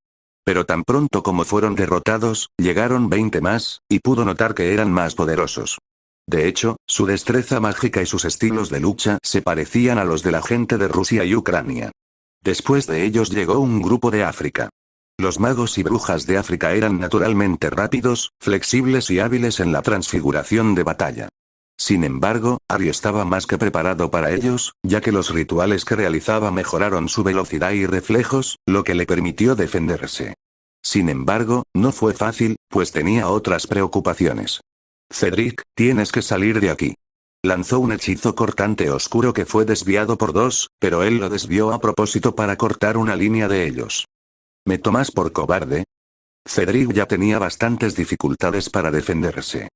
Pero tan pronto como fueron derrotados, llegaron 20 más, y pudo notar que eran más poderosos. De hecho, su destreza mágica y sus estilos de lucha se parecían a los de la gente de Rusia y Ucrania. Después de ellos llegó un grupo de África. Los magos y brujas de África eran naturalmente rápidos, flexibles y hábiles en la transfiguración de batalla. Sin embargo, Harry estaba más que preparado para ellos, ya que los rituales que realizaba mejoraron su velocidad y reflejos, lo que le permitió defenderse. Sin embargo, no fue fácil, pues tenía otras preocupaciones. Cedric, tienes que salir de aquí. Lanzó un hechizo cortante oscuro que fue desviado por 2, pero él lo desvió a propósito para cortar una línea de ellos. ¿Me tomas por cobarde? Cedric ya tenía bastantes dificultades para defenderse.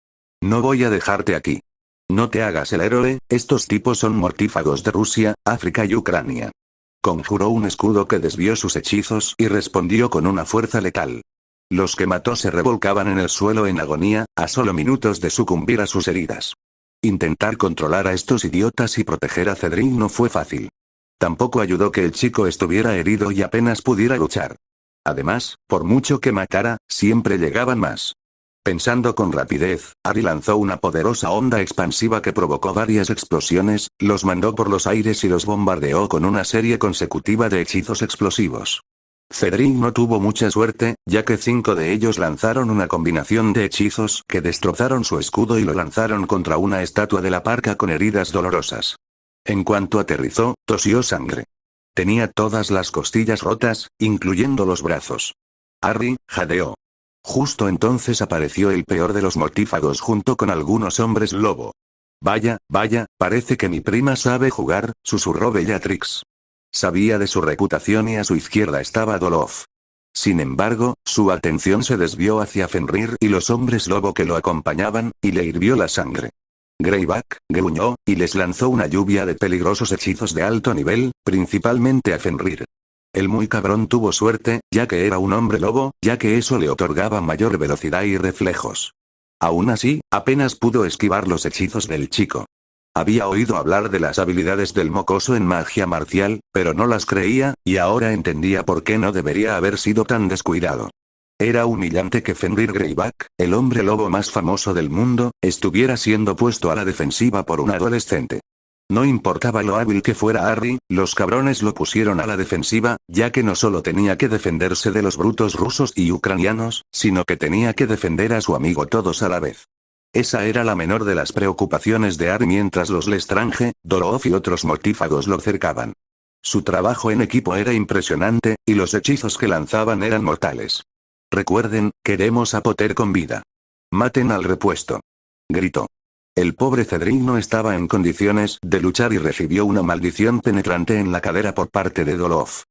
No voy a dejarte aquí. No te hagas el héroe, estos tipos son mortífagos de Rusia, África y Ucrania. Conjuró un escudo que desvió sus hechizos y respondió con una fuerza letal. Los que mató se revolcaban en el suelo en agonía, a solo minutos de sucumbir a sus heridas. Intentar controlar a estos idiotas y proteger a Cedric no fue fácil. Tampoco ayudó que el chico estuviera herido y apenas pudiera luchar. Además, por mucho que matara, siempre llegaban más. Pensando con rapidez, Harry lanzó una poderosa onda expansiva que provocó varias explosiones, los mandó por los aires y los bombardeó con una serie consecutiva de hechizos explosivos. Cedric no tuvo mucha suerte, ya que 5 de ellos lanzaron una combinación de hechizos que destrozaron su escudo y lo lanzaron contra una estatua de la parca con heridas dolorosas. En cuanto aterrizó, tosió sangre. Tenía todas las costillas rotas, incluyendo los brazos. Harry jadeó. Justo entonces apareció el peor de los mortífagos junto con algunos hombres lobo. Vaya, parece que mi prima sabe jugar, susurró Bellatrix. Sabía de su reputación y a su izquierda estaba Dolof. Sin embargo, su atención se desvió hacia Fenrir y los hombres lobo que lo acompañaban, y le hirvió la sangre. Greyback gruñó, y les lanzó una lluvia de peligrosos hechizos de alto nivel, principalmente a Fenrir. El muy cabrón tuvo suerte, ya que era un hombre lobo, ya que eso le otorgaba mayor velocidad y reflejos. Aún así, apenas pudo esquivar los hechizos del chico. Había oído hablar de las habilidades del mocoso en magia marcial, pero no las creía, y ahora entendía por qué no debería haber sido tan descuidado. Era humillante que Fenrir Greyback, el hombre lobo más famoso del mundo, estuviera siendo puesto a la defensiva por un adolescente. No importaba lo hábil que fuera Harry, los cabrones lo pusieron a la defensiva, ya que no solo tenía que defenderse de los brutos rusos y ucranianos, sino que tenía que defender a su amigo todos a la vez. Esa era la menor de las preocupaciones de Harry mientras los Lestrange, Doloph y otros mortífagos lo cercaban. Su trabajo en equipo era impresionante, y los hechizos que lanzaban eran mortales. Recuerden, queremos a Potter con vida. Maten al repuesto. Gritó. El pobre Cedric no estaba en condiciones de luchar y recibió una maldición penetrante en la cadera por parte de Doloph.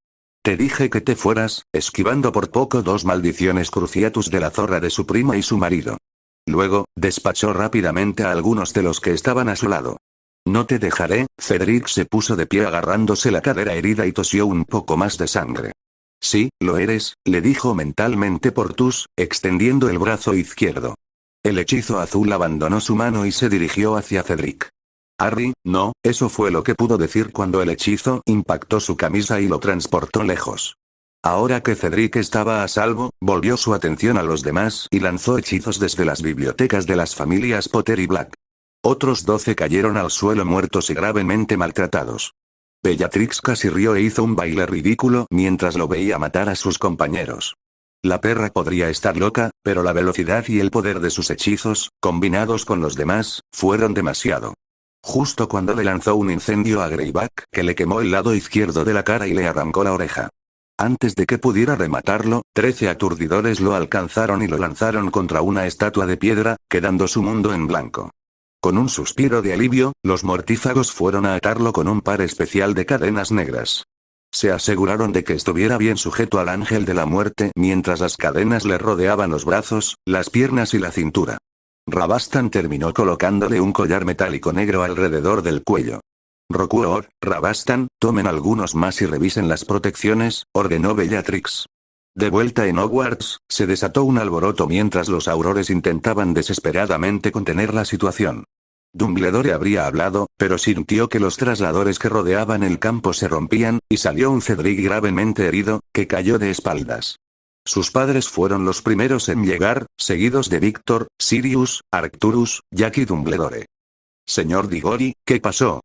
Te dije que te fueras, esquivando por poco 2 maldiciones cruciatus de la zorra de su prima y su marido. Luego, despachó rápidamente a algunos de los que estaban a su lado. No te dejaré. Cedric se puso de pie agarrándose la cadera herida y tosió un poco más de sangre. Sí, lo eres, le dijo mentalmente Portus, extendiendo el brazo izquierdo. El hechizo azul abandonó su mano y se dirigió hacia Cedric. Harry, no, eso fue lo que pudo decir cuando el hechizo impactó su camisa y lo transportó lejos. Ahora que Cedric estaba a salvo, volvió su atención a los demás y lanzó hechizos desde las bibliotecas de las familias Potter y Black. Otros 12 cayeron al suelo muertos y gravemente maltratados. Bellatrix casi rió e hizo un baile ridículo mientras lo veía matar a sus compañeros. La perra podría estar loca, pero la velocidad y el poder de sus hechizos, combinados con los demás, fueron demasiado. Justo cuando le lanzó un incendio a Greyback que le quemó el lado izquierdo de la cara y le arrancó la oreja. Antes de que pudiera rematarlo, 13 aturdidores lo alcanzaron y lo lanzaron contra una estatua de piedra, quedando su mundo en blanco. Con un suspiro de alivio, los mortífagos fueron a atarlo con un par especial de cadenas negras. Se aseguraron de que estuviera bien sujeto al ángel de la muerte mientras las cadenas le rodeaban los brazos, las piernas y la cintura. Rabastan terminó colocándole un collar metálico negro alrededor del cuello. Rokuor, Rabastan, tomen algunos más y revisen las protecciones, ordenó Bellatrix. De vuelta en Hogwarts, se desató un alboroto mientras los aurores intentaban desesperadamente contener la situación. Dumbledore habría hablado, pero sintió que los trasladores que rodeaban el campo se rompían, y salió un Cedric gravemente herido, que cayó de espaldas. Sus padres fueron los primeros en llegar, seguidos de Víctor, Sirius, Arcturus, Jack y Dumbledore. Señor Diggory, ¿qué pasó?,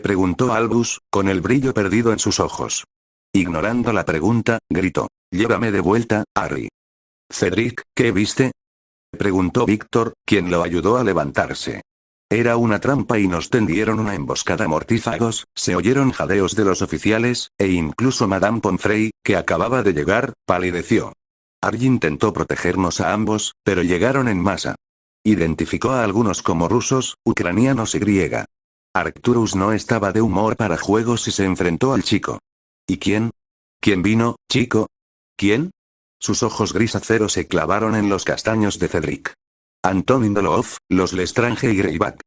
preguntó Albus, con el brillo perdido en sus ojos. Ignorando la pregunta, gritó. Llévame de vuelta, Harry. Cedric, ¿qué viste?, preguntó Víctor, quien lo ayudó a levantarse. Era una trampa y nos tendieron una emboscada mortífagos, se oyeron jadeos de los oficiales, e incluso Madame Pomfrey, que acababa de llegar, palideció. Harry intentó protegernos a ambos, pero llegaron en masa. Identificó a algunos como rusos, ucranianos y griega. Arcturus no estaba de humor para juegos y se enfrentó al chico. ¿Y quién? ¿Quién vino, chico? ¿Quién? Sus ojos gris acero se clavaron en los castaños de Cedric. Antonin Doloph, los Lestrange y Greyback.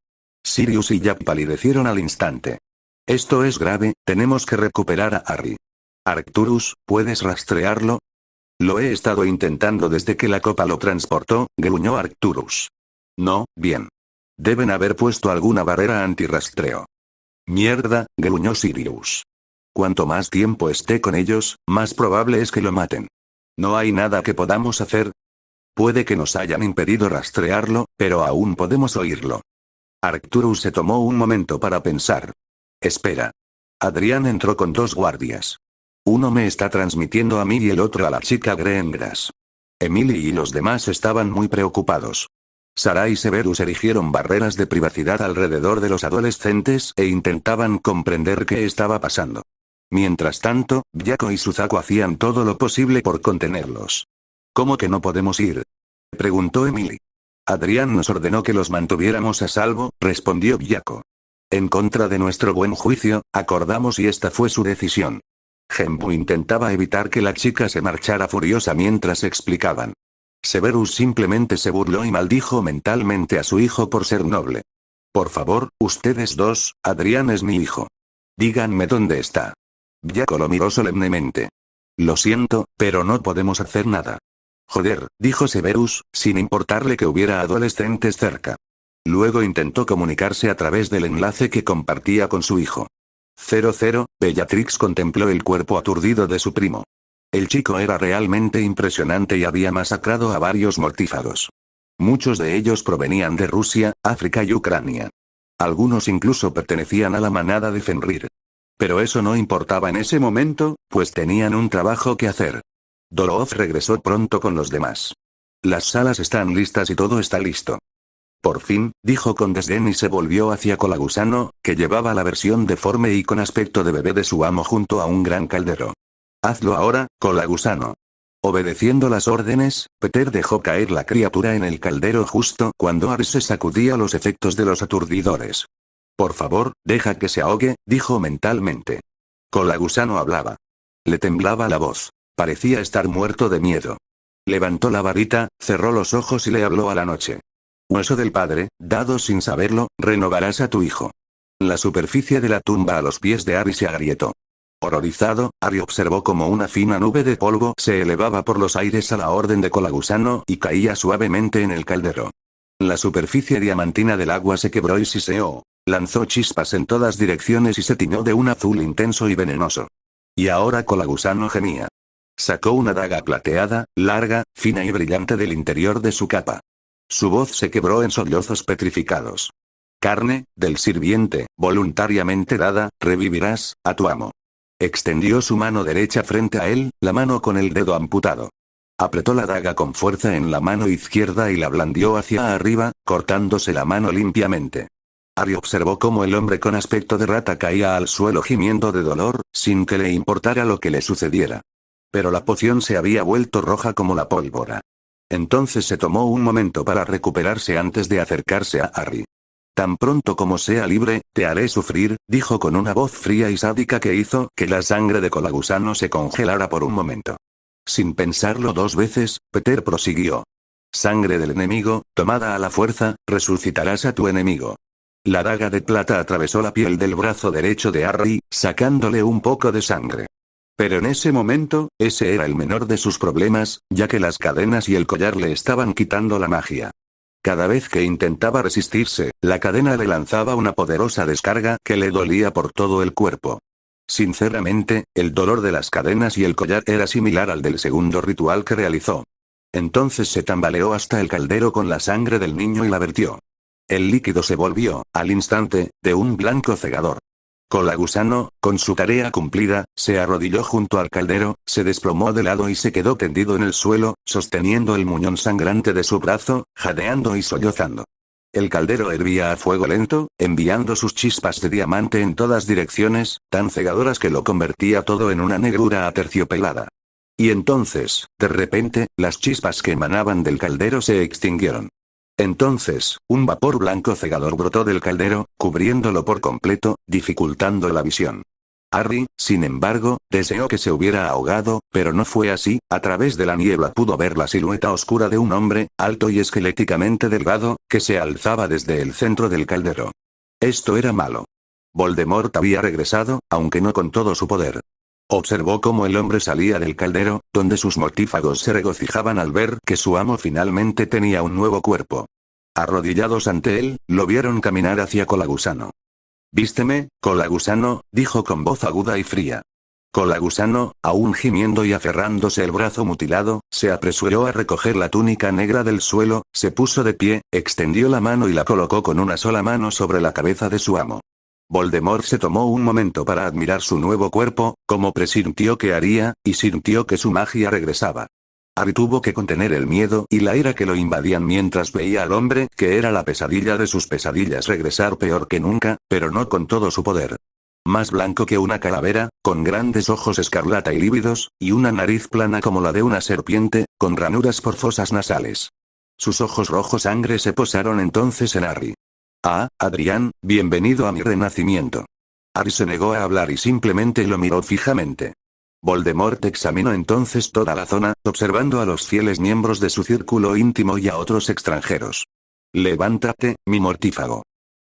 Sirius y Jack palidecieron al instante. Esto es grave, tenemos que recuperar a Harry. Arcturus, ¿puedes rastrearlo? Lo he estado intentando desde que la copa lo transportó, gruñó Arcturus. No, bien. Deben haber puesto alguna barrera antirrastreo. Mierda, gruñó Sirius. Cuanto más tiempo esté con ellos, más probable es que lo maten. ¿No hay nada que podamos hacer? Puede que nos hayan impedido rastrearlo, pero aún podemos oírlo. Arcturus se tomó un momento para pensar. Espera. Adrián entró con 2 guardias. Uno me está transmitiendo a mí y el otro a la chica Greengrass. Emily y los demás estaban muy preocupados. Sarah y Severus erigieron barreras de privacidad alrededor de los adolescentes e intentaban comprender qué estaba pasando. Mientras tanto, Yaco y Suzaku hacían todo lo posible por contenerlos. ¿Cómo que no podemos ir?, preguntó Emily. Adrián nos ordenó que los mantuviéramos a salvo, respondió Yaco. En contra de nuestro buen juicio, acordamos y esta fue su decisión. Gembu intentaba evitar que la chica se marchara furiosa mientras explicaban. Severus simplemente se burló y maldijo mentalmente a su hijo por ser noble. Por favor, ustedes dos, Adrián es mi hijo. Díganme dónde está. Yaco lo miró solemnemente. Lo siento, pero no podemos hacer nada. Joder, dijo Severus, sin importarle que hubiera adolescentes cerca. Luego intentó comunicarse a través del enlace que compartía con su hijo. 00, Bellatrix contempló el cuerpo aturdido de su primo. El chico era realmente impresionante y había masacrado a varios mortífagos. Muchos de ellos provenían de Rusia, África y Ucrania. Algunos incluso pertenecían a la manada de Fenrir. Pero eso no importaba en ese momento, pues tenían un trabajo que hacer. Doloth regresó pronto con los demás. Las salas están listas y todo está listo. Por fin, dijo con desdén y se volvió hacia Colagusano, que llevaba la versión deforme y con aspecto de bebé de su amo junto a un gran caldero. Hazlo ahora, Colagusano. Obedeciendo las órdenes, Peter dejó caer la criatura en el caldero justo cuando Ares se sacudía los efectos de los aturdidores. Por favor, deja que se ahogue, dijo mentalmente. Colagusano hablaba. Le temblaba la voz. Parecía estar muerto de miedo. Levantó la varita, cerró los ojos y le habló a la noche. Hueso del padre, dado sin saberlo, renovarás a tu hijo. La superficie de la tumba a los pies de Ari se agrietó. Horrorizado, Ari observó como una fina nube de polvo se elevaba por los aires a la orden de Colagusano y caía suavemente en el caldero. La superficie diamantina del agua se quebró y siseó. Lanzó chispas en todas direcciones y se tiñó de un azul intenso y venenoso. Y ahora Colagusano gemía. Sacó una daga plateada, larga, fina y brillante del interior de su capa. Su voz se quebró en sollozos petrificados. Carne, del sirviente, voluntariamente dada, revivirás, a tu amo. Extendió su mano derecha frente a él, la mano con el dedo amputado. Apretó la daga con fuerza en la mano izquierda y la blandió hacia arriba, cortándose la mano limpiamente. Ari observó cómo el hombre con aspecto de rata caía al suelo gimiendo de dolor, sin que le importara lo que le sucediera. Pero la poción se había vuelto roja como la pólvora. Entonces se tomó un momento para recuperarse antes de acercarse a Harry. Tan pronto como sea libre, te haré sufrir, dijo con una voz fría y sádica que hizo que la sangre de Colagusano se congelara por un momento. Sin pensarlo dos veces, Peter prosiguió. Sangre del enemigo, tomada a la fuerza, resucitarás a tu enemigo. La daga de plata atravesó la piel del brazo derecho de Harry, sacándole un poco de sangre. Pero en ese momento, ese era el menor de sus problemas, ya que las cadenas y el collar le estaban quitando la magia. Cada vez que intentaba resistirse, la cadena le lanzaba una poderosa descarga que le dolía por todo el cuerpo. Sinceramente, el dolor de las cadenas y el collar era similar al del segundo ritual que realizó. Entonces se tambaleó hasta el caldero con la sangre del niño y la vertió. El líquido se volvió, al instante, de un blanco cegador. Colagusano, con su tarea cumplida, se arrodilló junto al caldero, se desplomó de lado y se quedó tendido en el suelo, sosteniendo el muñón sangrante de su brazo, jadeando y sollozando. El caldero hervía a fuego lento, enviando sus chispas de diamante en todas direcciones, tan cegadoras que lo convertía todo en una negrura aterciopelada. Y entonces, de repente, las chispas que emanaban del caldero se extinguieron. Entonces, un vapor blanco cegador brotó del caldero, cubriéndolo por completo, dificultando la visión. Harry, sin embargo, deseó que se hubiera ahogado, pero no fue así. A través de la niebla pudo ver la silueta oscura de un hombre, alto y esqueléticamente delgado, que se alzaba desde el centro del caldero. Esto era malo. Voldemort había regresado, aunque no con todo su poder. Observó cómo el hombre salía del caldero, donde sus mortífagos se regocijaban al ver que su amo finalmente tenía un nuevo cuerpo. Arrodillados ante él, lo vieron caminar hacia Colagusano. «Vísteme, Colagusano», dijo con voz aguda y fría. Colagusano, aún gimiendo y aferrándose el brazo mutilado, se apresuró a recoger la túnica negra del suelo, se puso de pie, extendió la mano y la colocó con una sola mano sobre la cabeza de su amo. Voldemort se tomó un momento para admirar su nuevo cuerpo, como presintió que haría, y sintió que su magia regresaba. Harry tuvo que contener el miedo y la ira que lo invadían mientras veía al hombre que era la pesadilla de sus pesadillas regresar peor que nunca, pero no con todo su poder. Más blanco que una calavera, con grandes ojos escarlata y lívidos, y una nariz plana como la de una serpiente, con ranuras por fosas nasales. Sus ojos rojos sangre se posaron entonces en Harry. «Ah, Adrián, bienvenido a mi renacimiento». Harry se negó a hablar y simplemente lo miró fijamente. Voldemort examinó entonces toda la zona, observando a los fieles miembros de su círculo íntimo y a otros extranjeros. «Levántate, mi mortífago.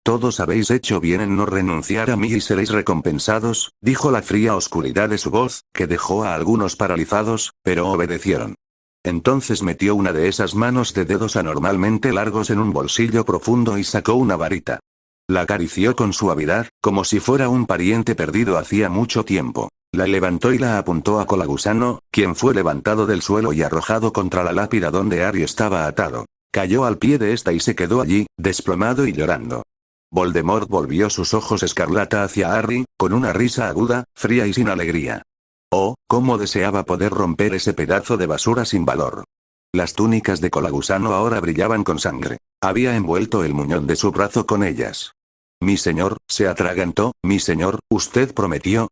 Todos habéis hecho bien en no renunciar a mí y seréis recompensados», dijo la fría oscuridad de su voz, que dejó a algunos paralizados, pero obedecieron. Entonces metió una de esas manos de dedos anormalmente largos en un bolsillo profundo y sacó una varita. La acarició con suavidad, como si fuera un pariente perdido hacía mucho tiempo. La levantó y la apuntó a Colagusano, quien fue levantado del suelo y arrojado contra la lápida donde Harry estaba atado. Cayó al pie de esta y se quedó allí, desplomado y llorando. Voldemort volvió sus ojos escarlata hacia Harry, con una risa aguda, fría y sin alegría. Oh, cómo deseaba poder romper ese pedazo de basura sin valor. Las túnicas de colagusano ahora brillaban con sangre. Había envuelto el muñón de su brazo con ellas. Mi señor, se atragantó, mi señor, usted prometió,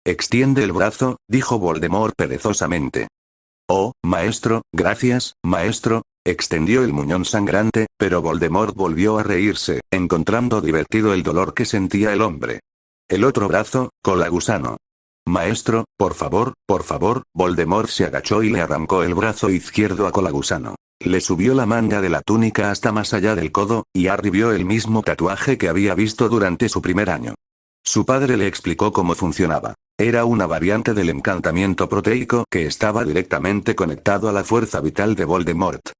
extiende el brazo, dijo Voldemort perezosamente. Oh, maestro, gracias, maestro, extendió el muñón sangrante, pero Voldemort volvió a reírse, encontrando divertido el dolor que sentía el hombre. El otro brazo, colagusano. Maestro, por favor, Voldemort se agachó y le arrancó el brazo izquierdo a colagusano. Le subió la manga de la túnica hasta más allá del codo, y Harry vio el mismo tatuaje que había visto durante su primer año. Su padre le explicó cómo funcionaba. Era una variante del encantamiento proteico que estaba directamente conectado a la fuerza vital de Voldemort.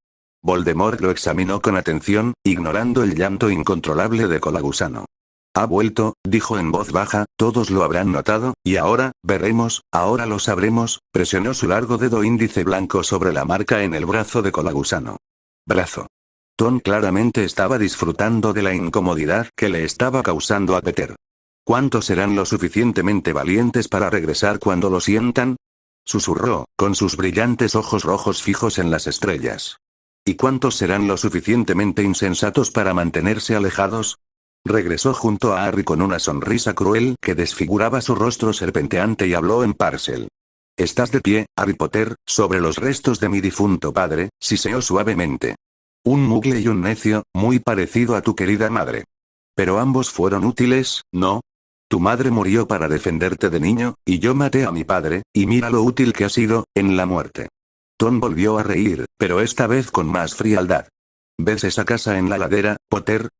Voldemort lo examinó con atención, ignorando el llanto incontrolable de colagusano. Ha vuelto, dijo en voz baja, todos lo habrán notado, y ahora, veremos, ahora lo sabremos, presionó su largo dedo índice blanco sobre la marca en el brazo de colagusano. Brazo. Tom claramente estaba disfrutando de la incomodidad que le estaba causando a Peter. ¿Cuántos serán lo suficientemente valientes para regresar cuando lo sientan? Susurró, con sus brillantes ojos rojos fijos en las estrellas. ¿Y cuántos serán lo suficientemente insensatos para mantenerse alejados? Regresó junto a Harry con una sonrisa cruel que desfiguraba su rostro serpenteante y habló en Parcel. «Estás de pie, Harry Potter, sobre los restos de mi difunto padre», siseó suavemente. «Un mugle y un necio, muy parecido a tu querida madre. Pero ambos fueron útiles, ¿no? Tu madre murió para defenderte de niño, y yo maté a mi padre, y mira lo útil que ha sido, en la muerte». Tom volvió a reír, pero esta vez con más frialdad. «¿Ves esa casa en la ladera, Potter?»,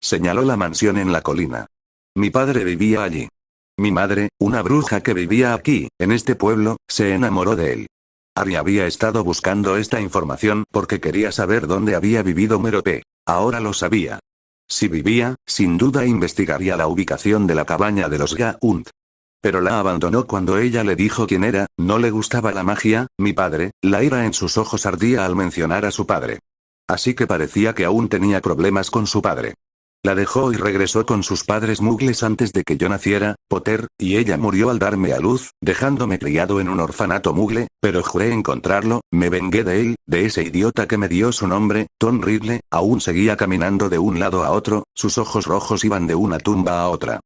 señaló la mansión en la colina. «Mi padre vivía allí. Mi madre, una bruja que vivía aquí, en este pueblo, se enamoró de él». Harry había estado buscando esta información porque quería saber dónde había vivido Merope. Ahora lo sabía. Si vivía, sin duda investigaría la ubicación de la cabaña de los Gaunt. Pero la abandonó cuando ella le dijo quién era, no le gustaba la magia, mi padre, la ira en sus ojos ardía al mencionar a su padre. Así que parecía que aún tenía problemas con su padre. La dejó y regresó con sus padres mugles antes de que yo naciera, Potter, y ella murió al darme a luz, dejándome criado en un orfanato mugle, pero juré encontrarlo, me vengué de él, de ese idiota que me dio su nombre, Tom Riddle, aún seguía caminando de un lado a otro, sus ojos rojos iban de una tumba a otra.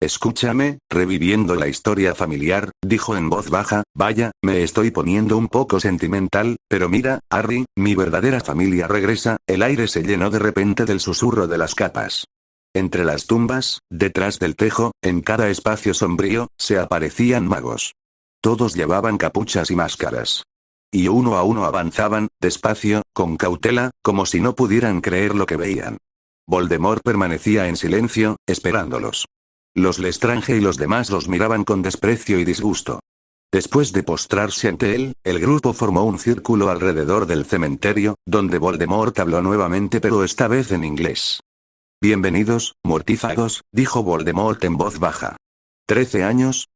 Escúchame, reviviendo la historia familiar, dijo en voz baja, vaya, me estoy poniendo un poco sentimental, pero mira, Harry, mi verdadera familia regresa, el aire se llenó de repente del susurro de las capas. Entre las tumbas, detrás del tejo, en cada espacio sombrío, se aparecían magos. Todos llevaban capuchas y máscaras. Y uno a uno avanzaban, despacio, con cautela, como si no pudieran creer lo que veían. Voldemort permanecía en silencio, esperándolos. Los Lestrange y los demás los miraban con desprecio y disgusto. Después de postrarse ante él, el grupo formó un círculo alrededor del cementerio, donde Voldemort habló nuevamente pero esta vez en inglés. «Bienvenidos, mortífagos», dijo Voldemort en voz baja. 13 años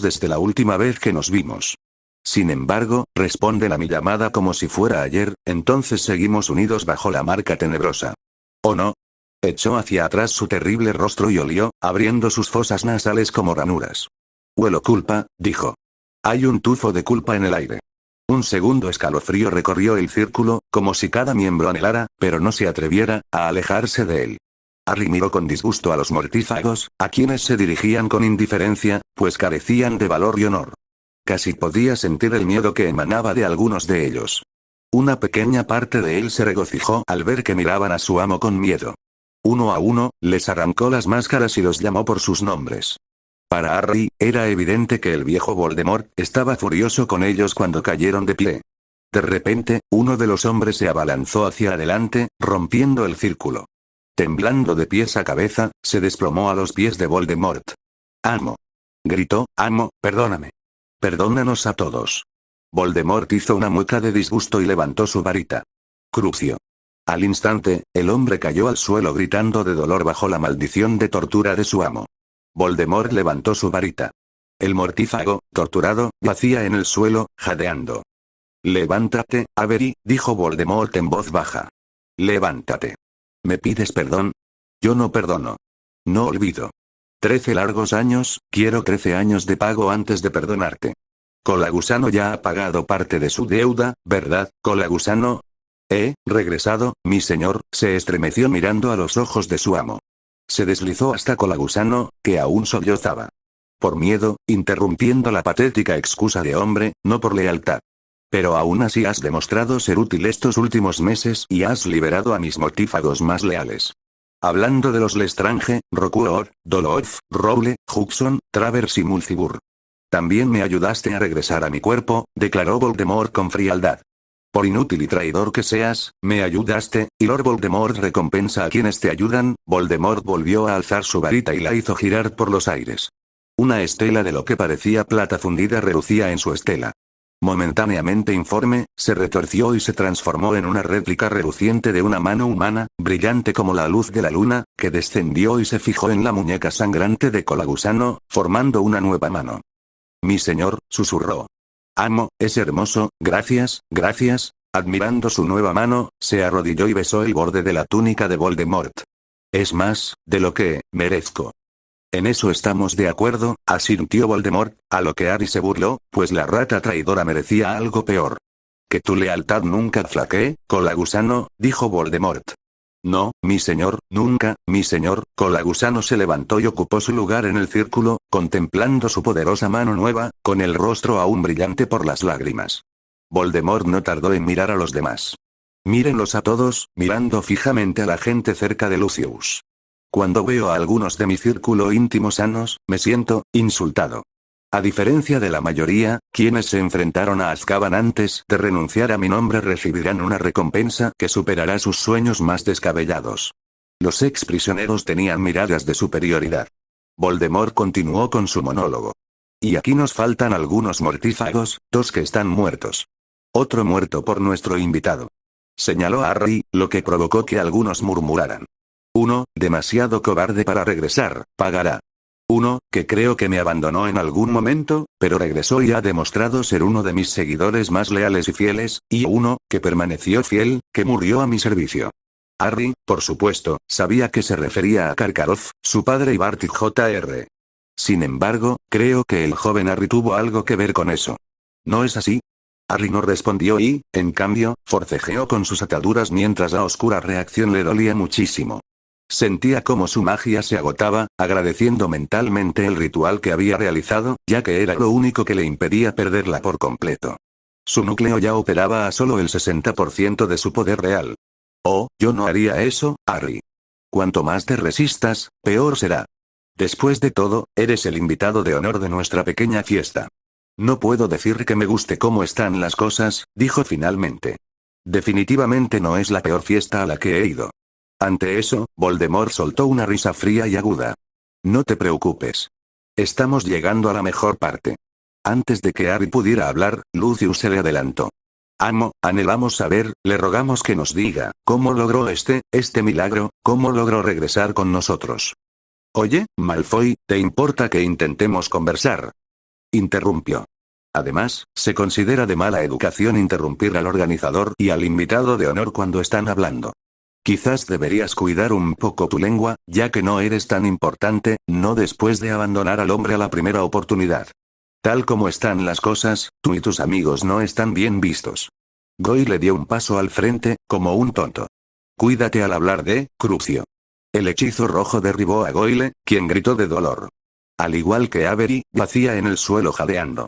desde la última vez que nos vimos. Sin embargo, responden a mi llamada como si fuera ayer, entonces seguimos unidos bajo la marca tenebrosa. ¿O no? Echó hacia atrás su terrible rostro y olió, abriendo sus fosas nasales como ranuras. «Huelo culpa», dijo. «Hay un tufo de culpa en el aire». Un segundo escalofrío recorrió el círculo, como si cada miembro anhelara, pero no se atreviera, a alejarse de él. Harry miró con disgusto a los mortífagos, a quienes se dirigían con indiferencia, pues carecían de valor y honor. Casi podía sentir el miedo que emanaba de algunos de ellos. Una pequeña parte de él se regocijó al ver que miraban a su amo con miedo. Uno a uno, les arrancó las máscaras y los llamó por sus nombres. Para Harry, era evidente que el viejo Voldemort estaba furioso con ellos cuando cayeron de pie. De repente, uno de los hombres se abalanzó hacia adelante, rompiendo el círculo. Temblando de pies a cabeza, se desplomó a los pies de Voldemort. «Amo», gritó, «amo, perdóname. Perdónanos a todos». Voldemort hizo una mueca de disgusto y levantó su varita. Crucio. Al instante, el hombre cayó al suelo gritando de dolor bajo la maldición de tortura de su amo. Voldemort levantó su varita. El mortífago, torturado, yacía en el suelo, jadeando. «Levántate, Avery», dijo Voldemort en voz baja. «Levántate. ¿Me pides perdón?». Yo no perdono. No olvido. 13 largos años, quiero 13 años de pago antes de perdonarte. Colagusano ya ha pagado parte de su deuda, ¿verdad, Colagusano? He regresado, mi señor, se estremeció mirando a los ojos de su amo. Se deslizó hasta Colagusano, que aún sollozaba. Por miedo, interrumpiendo la patética excusa de hombre, no por lealtad. Pero aún así has demostrado ser útil estos últimos meses y has liberado a mis mortífagos más leales. Hablando de los Lestrange, Rokuor, Doloth, Rowle, Hudson, Travers y Mulcibur. También me ayudaste a regresar a mi cuerpo, declaró Voldemort con frialdad. Por inútil y traidor que seas, me ayudaste, y Lord Voldemort recompensa a quienes te ayudan. Voldemort volvió a alzar su varita y la hizo girar por los aires. Una estela de lo que parecía plata fundida relucía en su estela. Momentáneamente informe, se retorció y se transformó en una réplica reluciente de una mano humana, brillante como la luz de la luna, que descendió y se fijó en la muñeca sangrante de Colagusano, formando una nueva mano. Mi señor, susurró. Amo, es hermoso, gracias, gracias. Admirando su nueva mano, se arrodilló y besó el borde de la túnica de Voldemort. Es más, de lo que merezco. En eso estamos de acuerdo, asintió Voldemort, a lo que Harry se burló, pues la rata traidora merecía algo peor. Que tu lealtad nunca flaquee, Colagusano, dijo Voldemort. No, mi señor, nunca, mi señor. Colagusano se levantó y ocupó su lugar en el círculo, contemplando su poderosa mano nueva, con el rostro aún brillante por las lágrimas. Voldemort no tardó en mirar a los demás. Mírenlos a todos, mirando fijamente a la gente cerca de Lucius. Cuando veo a algunos de mi círculo íntimo sanos, me siento insultado. A diferencia de la mayoría, quienes se enfrentaron a Azkaban antes de renunciar a mi nombre recibirán una recompensa que superará sus sueños más descabellados. Los ex prisioneros tenían miradas de superioridad. Voldemort continuó con su monólogo. Y aquí nos faltan algunos mortífagos, 2 que están muertos. Otro muerto por nuestro invitado. Señaló a Harry, lo que provocó que algunos murmuraran. 1, demasiado cobarde para regresar, pagará. 1, que creo que me abandonó en algún momento, pero regresó y ha demostrado ser uno de mis seguidores más leales y fieles, y 1, que permaneció fiel, que murió a mi servicio. Harry, por supuesto, sabía que se refería a Karkaroff, su padre y Barty Jr. Sin embargo, creo que el joven Harry tuvo algo que ver con eso. ¿No es así? Harry no respondió y, en cambio, forcejeó con sus ataduras mientras la oscura reacción le dolía muchísimo. Sentía como su magia se agotaba, agradeciendo mentalmente el ritual que había realizado, ya que era lo único que le impedía perderla por completo. Su núcleo ya operaba a solo el 60% de su poder real. Oh, yo no haría eso, Harry. Cuanto más te resistas, peor será. Después de todo, eres el invitado de honor de nuestra pequeña fiesta. No puedo decir que me guste cómo están las cosas, dijo finalmente. Definitivamente no es la peor fiesta a la que he ido. Ante eso, Voldemort soltó una risa fría y aguda. No te preocupes. Estamos llegando a la mejor parte. Antes de que Harry pudiera hablar, Lucius se le adelantó. Amo, anhelamos saber, le rogamos que nos diga, ¿cómo logró este milagro? ¿Cómo logró regresar con nosotros? Oye, Malfoy, ¿te importa que intentemos conversar? Interrumpió. Además, se considera de mala educación interrumpir al organizador y al invitado de honor cuando están hablando. Quizás deberías cuidar un poco tu lengua, ya que no eres tan importante, no después de abandonar al hombre a la primera oportunidad. Tal como están las cosas, tú y tus amigos no están bien vistos. Goyle le dio un paso al frente, como un tonto. Cuídate al hablar de Crucio. El hechizo rojo derribó a Goyle, quien gritó de dolor. Al igual que Avery, yacía en el suelo jadeando.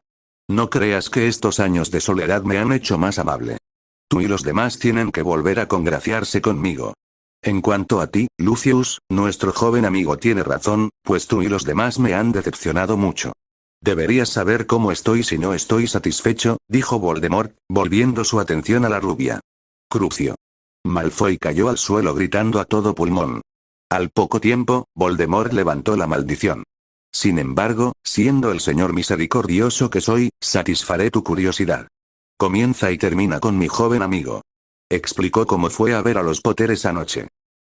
No creas que estos años de soledad me han hecho más amable. Tú y los demás tienen que volver a congraciarse conmigo. En cuanto a ti, Lucius, nuestro joven amigo tiene razón, pues tú y los demás me han decepcionado mucho. Deberías saber cómo estoy si no estoy satisfecho, dijo Voldemort, volviendo su atención a la rubia. Crucio. Malfoy cayó al suelo gritando a todo pulmón. Al poco tiempo, Voldemort levantó la maldición. Sin embargo, siendo el señor misericordioso que soy, satisfaré tu curiosidad. Comienza y termina con mi joven amigo. Explicó cómo fue a ver a los Potteres anoche.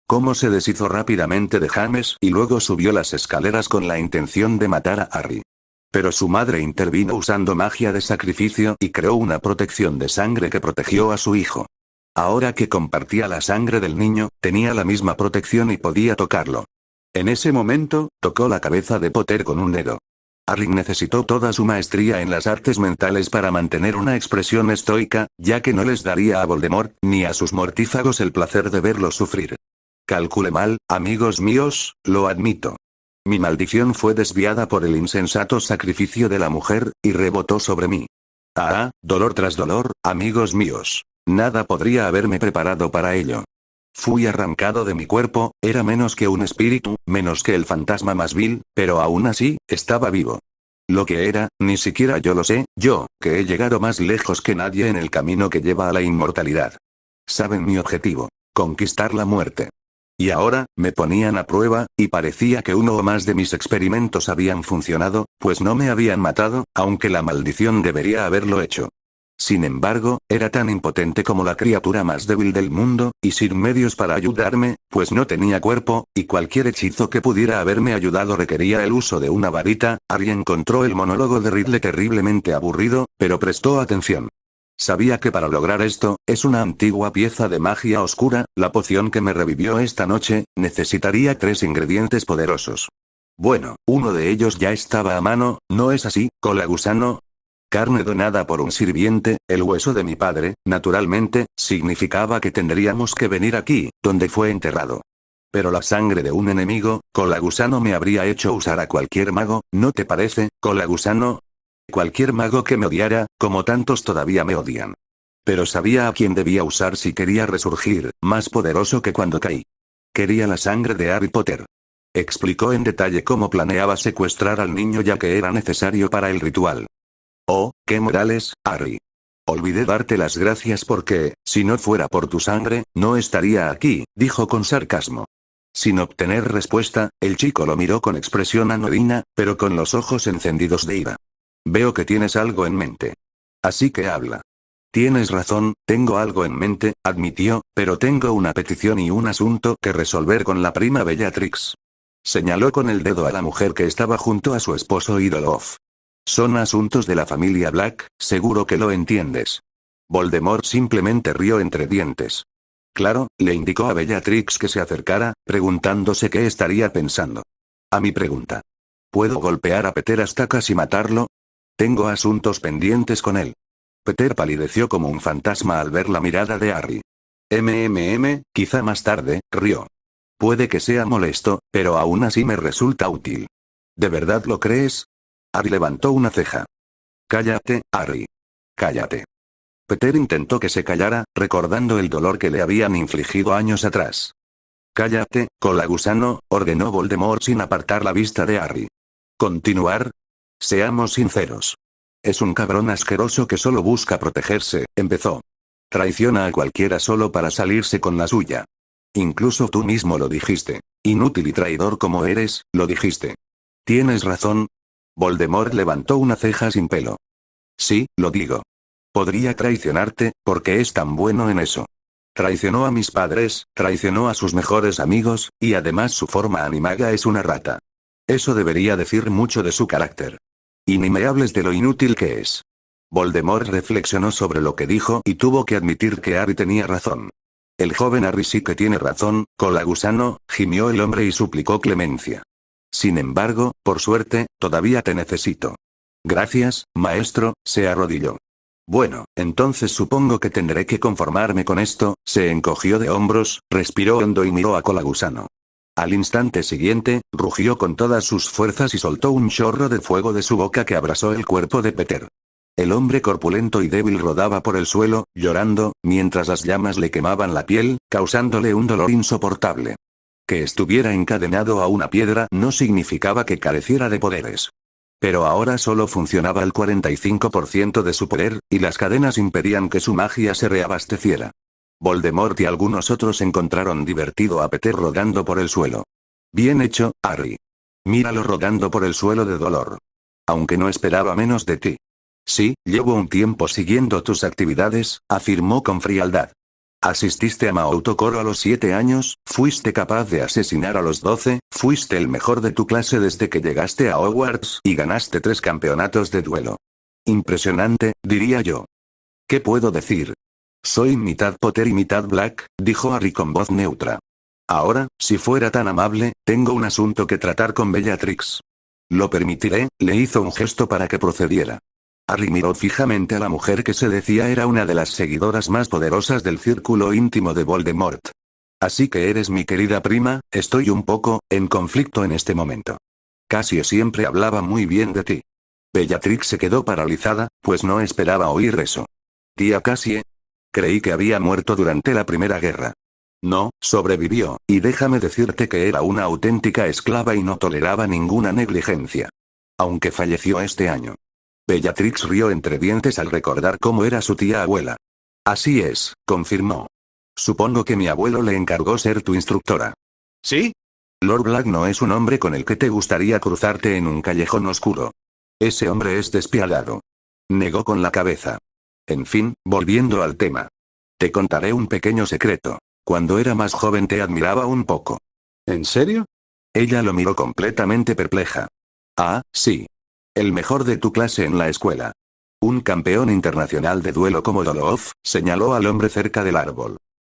Cómo se deshizo rápidamente de James y luego subió las escaleras con la intención de matar a Harry. Pero su madre intervino usando magia de sacrificio y creó una protección de sangre que protegió a su hijo. Ahora que compartía la sangre del niño, tenía la misma protección y podía tocarlo. En ese momento, tocó la cabeza de Potter con un dedo. Harry necesitó toda su maestría en las artes mentales para mantener una expresión estoica, ya que no les daría a Voldemort, ni a sus mortífagos el placer de verlos sufrir. Calculé mal, amigos míos, lo admito. Mi maldición fue desviada por el insensato sacrificio de la mujer, y rebotó sobre mí. Dolor tras dolor, amigos míos. Nada podría haberme preparado para ello. Fui arrancado de mi cuerpo, era menos que un espíritu, menos que el fantasma más vil, pero aún así, estaba vivo. Lo que era, ni siquiera yo lo sé, yo, que he llegado más lejos que nadie en el camino que lleva a la inmortalidad. Saben mi objetivo: conquistar la muerte. Y ahora, me ponían a prueba, y parecía que uno o más de mis experimentos habían funcionado, pues no me habían matado, aunque la maldición debería haberlo hecho. Sin embargo, era tan impotente como la criatura más débil del mundo, y sin medios para ayudarme, pues no tenía cuerpo, y cualquier hechizo que pudiera haberme ayudado requería el uso de una varita. Harry encontró el monólogo de Ridley terriblemente aburrido, pero prestó atención. Sabía que para lograr esto, es una antigua pieza de magia oscura, la poción que me revivió esta noche, necesitaría 3 ingredientes poderosos. Bueno, uno de ellos ya estaba a mano, ¿no es así, cola gusano? Carne donada por un sirviente, el hueso de mi padre, naturalmente, significaba que tendríamos que venir aquí, donde fue enterrado. Pero la sangre de un enemigo, cola gusano, me habría hecho usar a cualquier mago, ¿no te parece, cola gusano? Cualquier mago que me odiara, como tantos todavía me odian. Pero sabía a quién debía usar si quería resurgir, más poderoso que cuando caí. Quería la sangre de Harry Potter. Explicó en detalle cómo planeaba secuestrar al niño ya que era necesario para el ritual. Oh, qué modales, Harry. Olvidé darte las gracias porque, si no fuera por tu sangre, no estaría aquí, dijo con sarcasmo. Sin obtener respuesta, el chico lo miró con expresión anodina, pero con los ojos encendidos de ira. Veo que tienes algo en mente. Así que habla. Tienes razón, tengo algo en mente, admitió, pero tengo una petición y un asunto que resolver con la prima Bellatrix. Señaló con el dedo a la mujer que estaba junto a su esposo Idolf. Son asuntos de la familia Black, seguro que lo entiendes. Voldemort simplemente rió entre dientes. Claro, le indicó a Bellatrix que se acercara, preguntándose qué estaría pensando. A mi pregunta. ¿Puedo golpear a Peter hasta casi matarlo? Tengo asuntos pendientes con él. Peter palideció como un fantasma al ver la mirada de Harry. Quizá más tarde, rió. Puede que sea molesto, pero aún así me resulta útil. ¿De verdad lo crees? Harry levantó una ceja. Cállate, Harry. Cállate. Peter intentó que se callara, recordando el dolor que le habían infligido años atrás. Cállate, cola gusano, ordenó Voldemort sin apartar la vista de Harry. ¿Continuar? Seamos sinceros. Es un cabrón asqueroso que solo busca protegerse, empezó. Traiciona a cualquiera solo para salirse con la suya. Incluso tú mismo lo dijiste. Inútil y traidor como eres, lo dijiste. ¿Tienes razón? Voldemort levantó una ceja sin pelo. Sí, lo digo. Podría traicionarte, porque es tan bueno en eso. Traicionó a mis padres, traicionó a sus mejores amigos, y además su forma animaga es una rata. Eso debería decir mucho de su carácter. Y ni me hables de lo inútil que es. Voldemort reflexionó sobre lo que dijo y tuvo que admitir que Harry tenía razón. El joven Harry sí que tiene razón, cola gusano, gimió el hombre y suplicó clemencia. Sin embargo, por suerte, todavía te necesito. Gracias, maestro, se arrodilló. Bueno, entonces supongo que tendré que conformarme con esto, se encogió de hombros, respiró hondo y miró a cola gusano. Al instante siguiente, rugió con todas sus fuerzas y soltó un chorro de fuego de su boca que abrasó el cuerpo de Peter. El hombre corpulento y débil rodaba por el suelo, llorando, mientras las llamas le quemaban la piel, causándole un dolor insoportable. Que estuviera encadenado a una piedra no significaba que careciera de poderes. Pero ahora solo funcionaba el 45% de su poder, y las cadenas impedían que su magia se reabasteciera. Voldemort y algunos otros encontraron divertido a Peter rodando por el suelo. Bien hecho, Harry. Míralo rodando por el suelo de dolor. Aunque no esperaba menos de ti. Sí, llevo un tiempo siguiendo tus actividades, afirmó con frialdad. Asististe a Maoutokoro a los 7 años, fuiste capaz de asesinar a los 12, fuiste el mejor de tu clase desde que llegaste a Hogwarts y ganaste 3 campeonatos de duelo. Impresionante, diría yo. ¿Qué puedo decir? Soy mitad Potter y mitad Black, dijo Harry con voz neutra. Ahora, si fuera tan amable, tengo un asunto que tratar con Bellatrix. Lo permitiré, le hizo un gesto para que procediera. Harry miró fijamente a la mujer que se decía era una de las seguidoras más poderosas del círculo íntimo de Voldemort. Así que eres mi querida prima, estoy un poco, en conflicto en este momento. Cassie siempre hablaba muy bien de ti. Bellatrix se quedó paralizada, pues no esperaba oír eso. Tía Cassie. Creí que había muerto durante la Primera Guerra. No, sobrevivió, y déjame decirte que era una auténtica esclava y no toleraba ninguna negligencia. Aunque falleció este año. Bellatrix rió entre dientes al recordar cómo era su tía abuela. Así es, confirmó. Supongo que mi abuelo le encargó ser tu instructora. ¿Sí? Lord Black no es un hombre con el que te gustaría cruzarte en un callejón oscuro. Ese hombre es despiadado. Negó con la cabeza. En fin, volviendo al tema. Te contaré un pequeño secreto. Cuando era más joven te admiraba un poco. ¿En serio? Ella lo miró completamente perpleja. Ah, sí. El mejor de tu clase en la escuela. Un campeón internacional de duelo como Doloof, señaló al hombre cerca del árbol.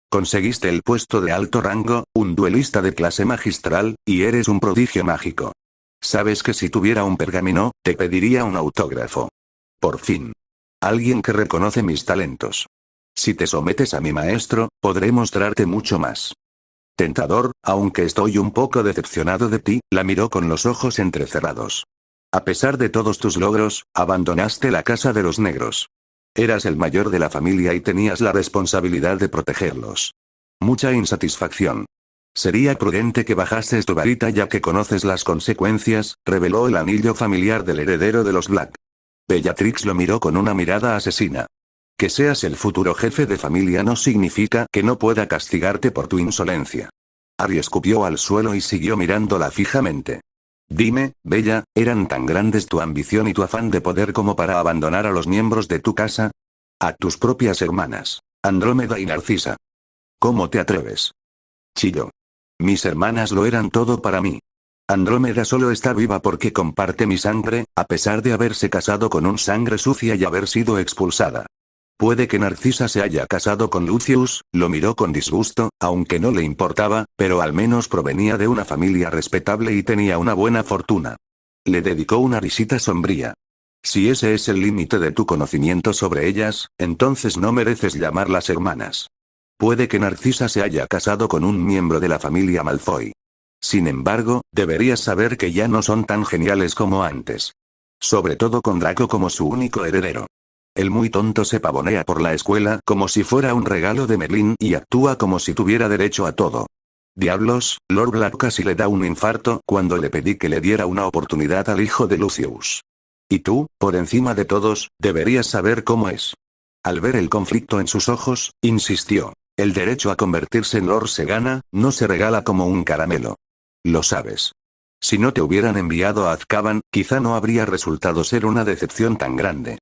Conseguiste el puesto de alto rango, un duelista de clase magistral, y eres un prodigio mágico. Sabes que si tuviera un pergamino, te pediría un autógrafo. Por fin. Alguien que reconoce mis talentos. Si te sometes a mi maestro, podré mostrarte mucho más. Tentador, aunque estoy un poco decepcionado de ti, la miró con los ojos entrecerrados. A pesar de todos tus logros, abandonaste la casa de los negros. Eras el mayor de la familia y tenías la responsabilidad de protegerlos. Mucha insatisfacción. Sería prudente que bajases tu varita ya que conoces las consecuencias, reveló el anillo familiar del heredero de los Black. Bellatrix lo miró con una mirada asesina. Que seas el futuro jefe de familia no significa que no pueda castigarte por tu insolencia. Harry escupió al suelo y siguió mirándola fijamente. Dime, Bella, ¿eran tan grandes tu ambición y tu afán de poder como para abandonar a los miembros de tu casa? A tus propias hermanas, Andrómeda y Narcisa. ¿Cómo te atreves? Chilló. Mis hermanas lo eran todo para mí. Andrómeda solo está viva porque comparte mi sangre, a pesar de haberse casado con un sangre sucia y haber sido expulsada. Puede que Narcisa se haya casado con Lucius, lo miró con disgusto, aunque no le importaba, pero al menos provenía de una familia respetable y tenía una buena fortuna. Le dedicó una risita sombría. Si ese es el límite de tu conocimiento sobre ellas, entonces no mereces llamarlas hermanas. Puede que Narcisa se haya casado con un miembro de la familia Malfoy. Sin embargo, deberías saber que ya no son tan geniales como antes. Sobre todo con Draco como su único heredero. El muy tonto se pavonea por la escuela como si fuera un regalo de Merlín y actúa como si tuviera derecho a todo. Diablos, Lord Black casi le da un infarto cuando le pedí que le diera una oportunidad al hijo de Lucius. Y tú, por encima de todos, deberías saber cómo es. Al ver el conflicto en sus ojos, insistió. El derecho a convertirse en Lord se gana, no se regala como un caramelo. Lo sabes. Si no te hubieran enviado a Azkaban, quizá no habría resultado ser una decepción tan grande.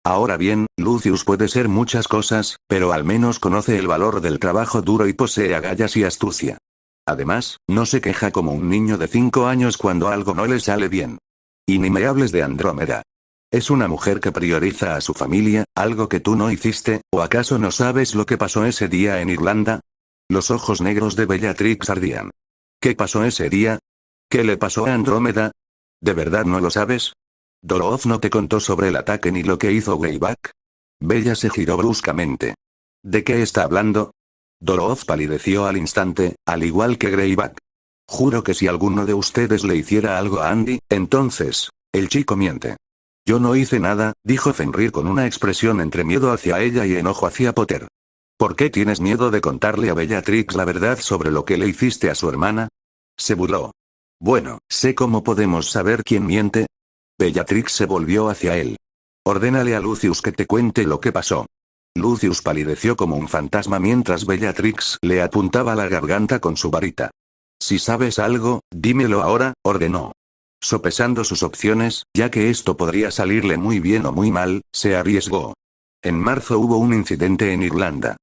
Ahora bien, Lucius puede ser muchas cosas, pero al menos conoce el valor del trabajo duro y posee agallas y astucia. Además, no se queja como un niño de 5 años cuando algo no le sale bien. Y ni me hables de Andrómeda. Es una mujer que prioriza a su familia, algo que tú no hiciste, ¿o acaso no sabes lo que pasó ese día en Irlanda? Los ojos negros de Bellatrix ardían. ¿Qué pasó ese día? ¿Qué le pasó a Andrómeda? ¿De verdad no lo sabes? ¿Doloof no te contó sobre el ataque ni lo que hizo Greyback? Bella se giró bruscamente. ¿De qué está hablando? Doloof palideció al instante, al igual que Greyback. Juro que si alguno de ustedes le hiciera algo a Andy, entonces, el chico miente. Yo no hice nada, dijo Fenrir con una expresión entre miedo hacia ella y enojo hacia Potter. ¿Por qué tienes miedo de contarle a Bellatrix la verdad sobre lo que le hiciste a su hermana? Se burló. Bueno, sé cómo podemos saber quién miente. Bellatrix se volvió hacia él. Ordénale a Lucius que te cuente lo que pasó. Lucius palideció como un fantasma mientras Bellatrix le apuntaba la garganta con su varita. Si sabes algo, dímelo ahora, ordenó. Sopesando sus opciones, ya que esto podría salirle muy bien o muy mal, se arriesgó. En marzo hubo un incidente en Irlanda.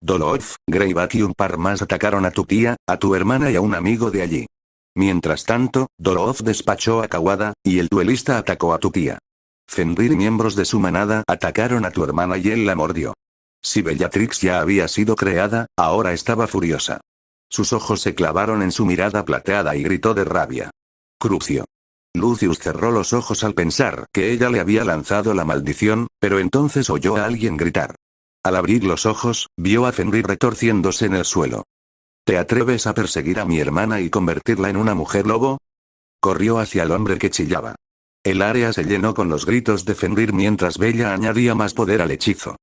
Doloof, Greyback y un par más atacaron a tu tía, a tu hermana y a un amigo de allí. Mientras tanto, Doloof despachó a Kawada, y el duelista atacó a tu tía. Fenrir y miembros de su manada atacaron a tu hermana y él la mordió. Si Bellatrix ya había sido creada, ahora estaba furiosa. Sus ojos se clavaron en su mirada plateada y gritó de rabia. Crucio. Lucius cerró los ojos al pensar que ella le había lanzado la maldición, pero entonces oyó a alguien gritar. Al abrir los ojos, vio a Fenrir retorciéndose en el suelo. ¿Te atreves a perseguir a mi hermana y convertirla en una mujer lobo? Corrió hacia el hombre que chillaba. El área se llenó con los gritos de Fenrir mientras Bella añadía más poder al hechizo.